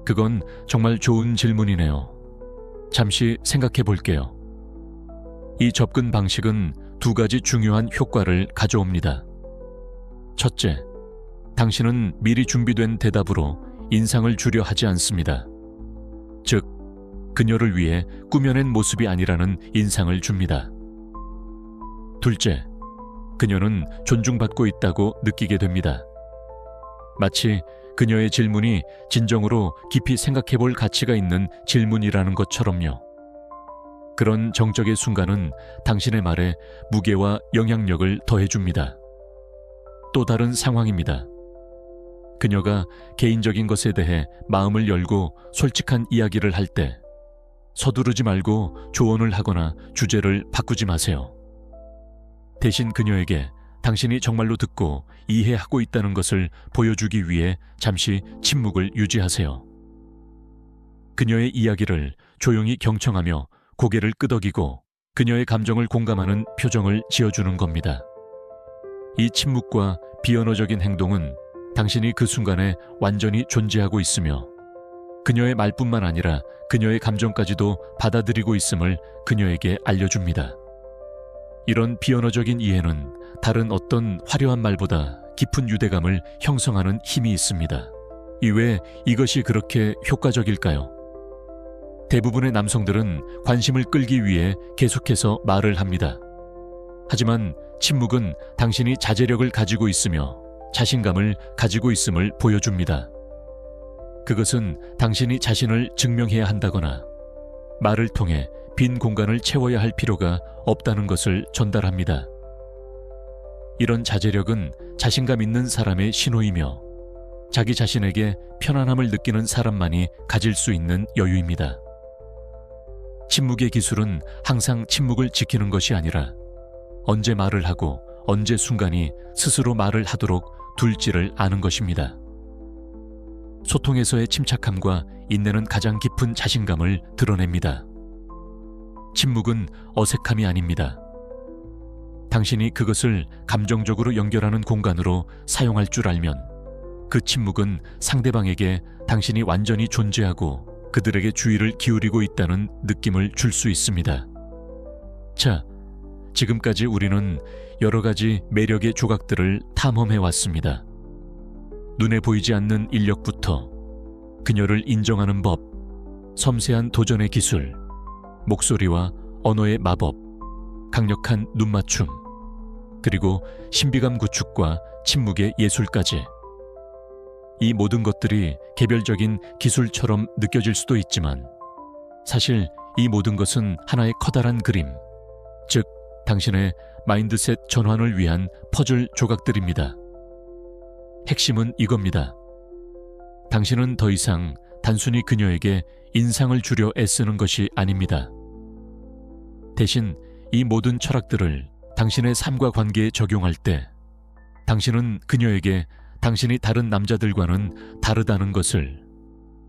그건 정말 좋은 질문이네요. 잠시 생각해 볼게요. 이 접근 방식은 두 가지 중요한 효과를 가져옵니다. 첫째, 당신은 미리 준비된 대답으로 인상을 주려 하지 않습니다. 즉, 그녀를 위해 꾸며낸 모습이 아니라는 인상을 줍니다. 둘째, 그녀는 존중받고 있다고 느끼게 됩니다. 마치 그녀의 질문이 진정으로 깊이 생각해 볼 가치가 있는 질문이라는 것처럼요. 그런 정적의 순간은 당신의 말에 무게와 영향력을 더해줍니다. 또 다른 상황입니다. 그녀가 개인적인 것에 대해 마음을 열고 솔직한 이야기를 할 때 서두르지 말고 조언을 하거나 주제를 바꾸지 마세요. 대신 그녀에게 당신이 정말로 듣고 이해하고 있다는 것을 보여주기 위해 잠시 침묵을 유지하세요. 그녀의 이야기를 조용히 경청하며 고개를 끄덕이고 그녀의 감정을 공감하는 표정을 지어주는 겁니다. 이 침묵과 비언어적인 행동은 당신이 그 순간에 완전히 존재하고 있으며 그녀의 말뿐만 아니라 그녀의 감정까지도 받아들이고 있음을 그녀에게 알려줍니다. 이런 비언어적인 이해는 다른 어떤 화려한 말보다 깊은 유대감을 형성하는 힘이 있습니다. 이외에 이것이 그렇게 효과적일까요? 대부분의 남성들은 관심을 끌기 위해 계속해서 말을 합니다. 하지만 침묵은 당신이 자제력을 가지고 있으며 자신감을 가지고 있음을 보여줍니다. 그것은 당신이 자신을 증명해야 한다거나 말을 통해 빈 공간을 채워야 할 필요가 없다는 것을 전달합니다. 이런 자제력은 자신감 있는 사람의 신호이며 자기 자신에게 편안함을 느끼는 사람만이 가질 수 있는 여유입니다. 침묵의 기술은 항상 침묵을 지키는 것이 아니라 언제 말을 하고 언제 순간이 스스로 말을 하도록 둘지를 아는 것입니다. 소통에서의 침착함과 인내는 가장 깊은 자신감을 드러냅니다. 침묵은 어색함이 아닙니다. 당신이 그것을 감정적으로 연결하는 공간으로 사용할 줄 알면 그 침묵은 상대방에게 당신이 완전히 존재하고 그들에게 주의를 기울이고 있다는 느낌을 줄 수 있습니다. 자, 지금까지 우리는 여러 가지 매력의 조각들을 탐험해 왔습니다. 눈에 보이지 않는 인력부터 그녀를 인정하는 법, 섬세한 도전의 기술, 목소리와 언어의 마법, 강력한 눈맞춤, 그리고 신비감 구축과 침묵의 예술까지. 이 모든 것들이 개별적인 기술처럼 느껴질 수도 있지만 사실 이 모든 것은 하나의 커다란 그림, 즉 당신의 마인드셋 전환을 위한 퍼즐 조각들입니다. 핵심은 이겁니다. 당신은 더 이상 단순히 그녀에게 인상을 주려 애쓰는 것이 아닙니다. 대신 이 모든 철학들을 당신의 삶과 관계에 적용할 때 당신은 그녀에게 당신이 다른 남자들과는 다르다는 것을,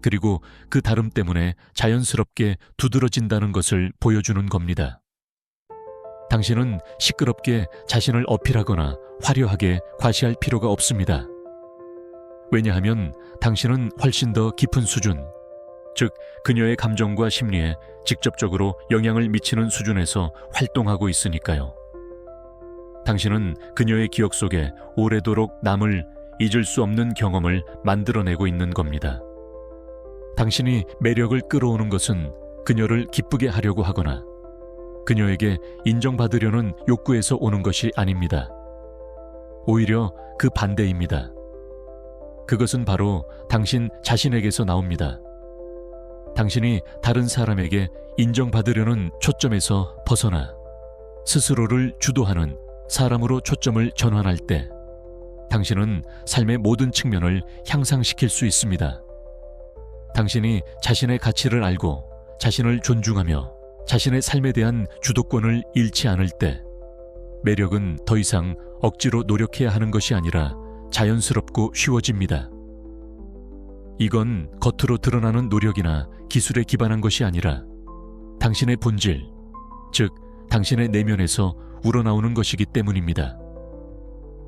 그리고 그 다름 때문에 자연스럽게 두드러진다는 것을 보여주는 겁니다. 당신은 시끄럽게 자신을 어필하거나 화려하게 과시할 필요가 없습니다. 왜냐하면 당신은 훨씬 더 깊은 수준, 즉 그녀의 감정과 심리에 직접적으로 영향을 미치는 수준에서 활동하고 있으니까요. 당신은 그녀의 기억 속에 오래도록 남을 잊을 수 없는 경험을 만들어내고 있는 겁니다. 당신이 매력을 끌어오는 것은 그녀를 기쁘게 하려고 하거나 그녀에게 인정받으려는 욕구에서 오는 것이 아닙니다. 오히려 그 반대입니다. 그것은 바로 당신 자신에게서 나옵니다. 당신이 다른 사람에게 인정받으려는 초점에서 벗어나 스스로를 주도하는 사람으로 초점을 전환할 때 당신은 삶의 모든 측면을 향상시킬 수 있습니다. 당신이 자신의 가치를 알고 자신을 존중하며 자신의 삶에 대한 주도권을 잃지 않을 때 매력은 더 이상 억지로 노력해야 하는 것이 아니라 자연스럽고 쉬워집니다. 이건 겉으로 드러나는 노력이나 기술에 기반한 것이 아니라 당신의 본질, 즉 당신의 내면에서 우러나오는 것이기 때문입니다.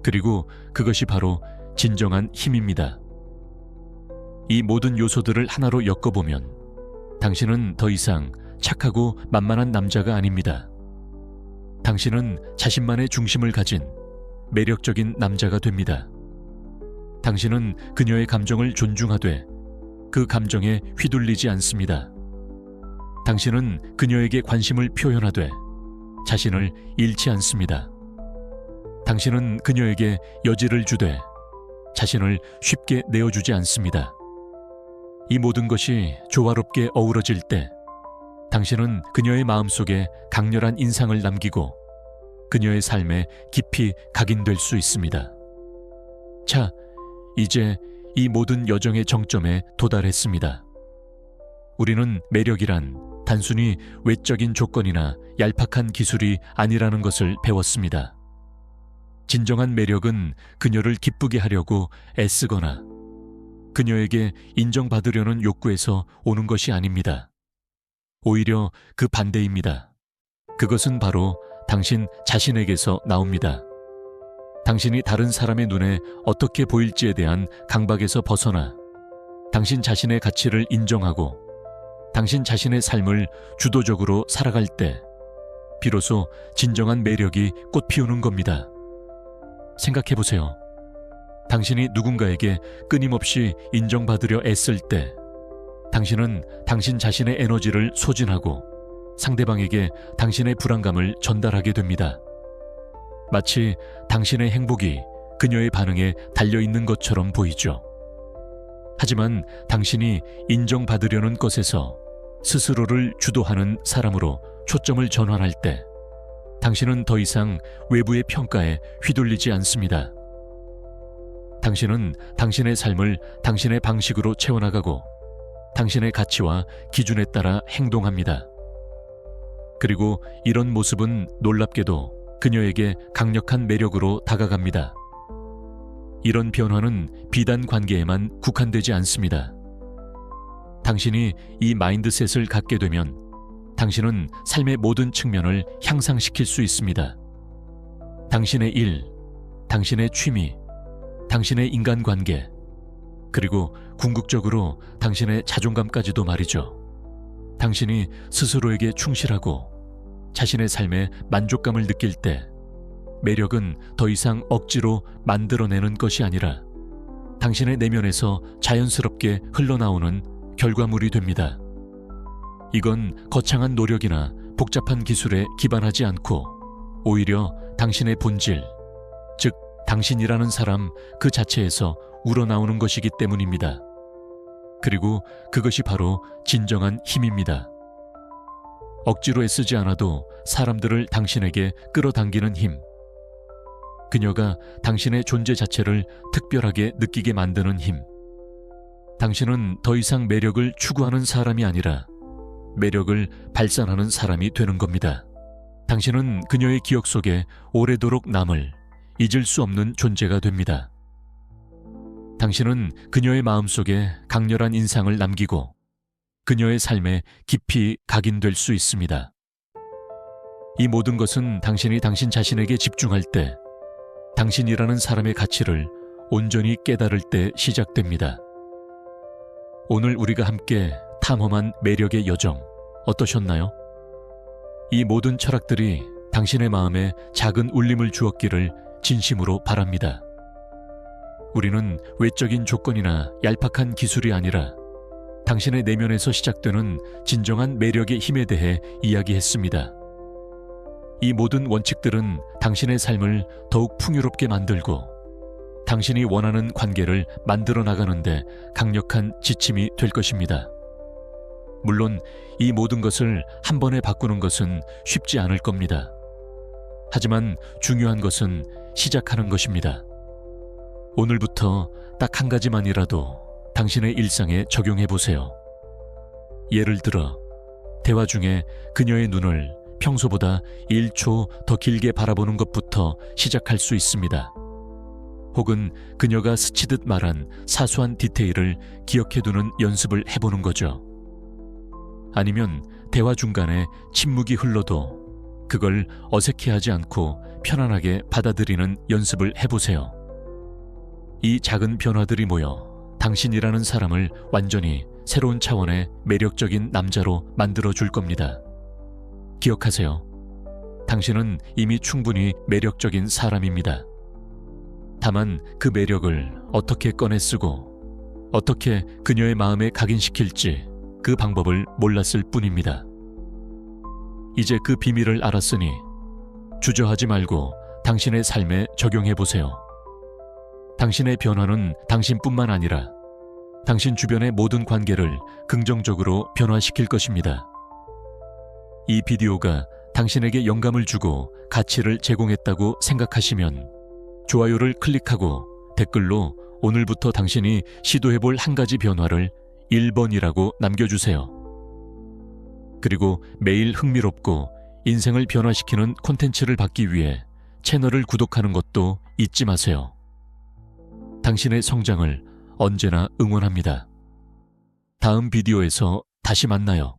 그리고 그것이 바로 진정한 힘입니다. 이 모든 요소들을 하나로 엮어보면 당신은 더 이상 착하고 만만한 남자가 아닙니다. 당신은 자신만의 중심을 가진 매력적인 남자가 됩니다. 당신은 그녀의 감정을 존중하되 그 감정에 휘둘리지 않습니다. 당신은 그녀에게 관심을 표현하되 자신을 잃지 않습니다. 당신은 그녀에게 여지를 주되 자신을 쉽게 내어주지 않습니다. 이 모든 것이 조화롭게 어우러질 때 당신은 그녀의 마음속에 강렬한 인상을 남기고 그녀의 삶에 깊이 각인될 수 있습니다. 자, 이제 이 모든 여정의 정점에 도달했습니다. 우리는 매력이란 단순히 외적인 조건이나 얄팍한 기술이 아니라는 것을 배웠습니다. 진정한 매력은 그녀를 기쁘게 하려고 애쓰거나 그녀에게 인정받으려는 욕구에서 오는 것이 아닙니다. 오히려 그 반대입니다. 그것은 바로 당신 자신에게서 나옵니다. 당신이 다른 사람의 눈에 어떻게 보일지에 대한 강박에서 벗어나 당신 자신의 가치를 인정하고 당신 자신의 삶을 주도적으로 살아갈 때 비로소 진정한 매력이 꽃피우는 겁니다. 생각해보세요. 당신이 누군가에게 끊임없이 인정받으려 애쓸 때 당신은 당신 자신의 에너지를 소진하고 상대방에게 당신의 불안감을 전달하게 됩니다. 마치 당신의 행복이 그녀의 반응에 달려있는 것처럼 보이죠. 하지만 당신이 인정받으려는 것에서 스스로를 주도하는 사람으로 초점을 전환할 때 당신은 더 이상 외부의 평가에 휘둘리지 않습니다. 당신은 당신의 삶을 당신의 방식으로 채워나가고 당신의 가치와 기준에 따라 행동합니다. 그리고 이런 모습은 놀랍게도 그녀에게 강력한 매력으로 다가갑니다. 이런 변화는 비단 관계에만 국한되지 않습니다. 당신이 이 마인드셋을 갖게 되면 당신은 삶의 모든 측면을 향상시킬 수 있습니다. 당신의 일, 당신의 취미, 당신의 인간관계, 그리고 궁극적으로 당신의 자존감까지도 말이죠. 당신이 스스로에게 충실하고 자신의 삶에 만족감을 느낄 때 매력은 더 이상 억지로 만들어내는 것이 아니라 당신의 내면에서 자연스럽게 흘러나오는 결과물이 됩니다. 이건 거창한 노력이나 복잡한 기술에 기반하지 않고 오히려 당신의 본질, 즉 당신이라는 사람 그 자체에서 우러나오는 것이기 때문입니다. 그리고 그것이 바로 진정한 힘입니다. 억지로 애쓰지 않아도 사람들을 당신에게 끌어당기는 힘. 그녀가 당신의 존재 자체를 특별하게 느끼게 만드는 힘. 당신은 더 이상 매력을 추구하는 사람이 아니라 매력을 발산하는 사람이 되는 겁니다. 당신은 그녀의 기억 속에 오래도록 남을 잊을 수 없는 존재가 됩니다. 당신은 그녀의 마음속에 강렬한 인상을 남기고 그녀의 삶에 깊이 각인될 수 있습니다. 이 모든 것은 당신이 당신 자신에게 집중할 때 당신이라는 사람의 가치를 온전히 깨달을 때 시작됩니다. 오늘 우리가 함께 탐험한 매력의 여정 어떠셨나요? 이 모든 철학들이 당신의 마음에 작은 울림을 주었기를 진심으로 바랍니다. 우리는 외적인 조건이나 얄팍한 기술이 아니라 당신의 내면에서 시작되는 진정한 매력의 힘에 대해 이야기했습니다. 이 모든 원칙들은 당신의 삶을 더욱 풍요롭게 만들고 당신이 원하는 관계를 만들어 나가는데 강력한 지침이 될 것입니다. 물론 이 모든 것을 한 번에 바꾸는 것은 쉽지 않을 겁니다. 하지만 중요한 것은 시작하는 것입니다. 오늘부터 딱 한 가지만이라도 당신의 일상에 적용해 보세요. 예를 들어 대화 중에 그녀의 눈을 평소보다 1초 더 길게 바라보는 것부터 시작할 수 있습니다. 혹은 그녀가 스치듯 말한 사소한 디테일을 기억해두는 연습을 해보는 거죠. 아니면 대화 중간에 침묵이 흘러도 그걸 어색해하지 않고 편안하게 받아들이는 연습을 해보세요. 이 작은 변화들이 모여 당신이라는 사람을 완전히 새로운 차원의 매력적인 남자로 만들어줄 겁니다. 기억하세요. 당신은 이미 충분히 매력적인 사람입니다. 다만 그 매력을 어떻게 꺼내 쓰고 어떻게 그녀의 마음에 각인시킬지 그 방법을 몰랐을 뿐입니다. 이제 그 비밀을 알았으니 주저하지 말고 당신의 삶에 적용해 보세요. 당신의 변화는 당신뿐만 아니라 당신 주변의 모든 관계를 긍정적으로 변화시킬 것입니다. 이 비디오가 당신에게 영감을 주고 가치를 제공했다고 생각하시면 좋아요를 클릭하고 댓글로 오늘부터 당신이 시도해볼 한 가지 변화를 1번이라고 남겨주세요. 그리고 매일 흥미롭고 인생을 변화시키는 콘텐츠를 받기 위해 채널을 구독하는 것도 잊지 마세요. 당신의 성장을 언제나 응원합니다. 다음 비디오에서 다시 만나요.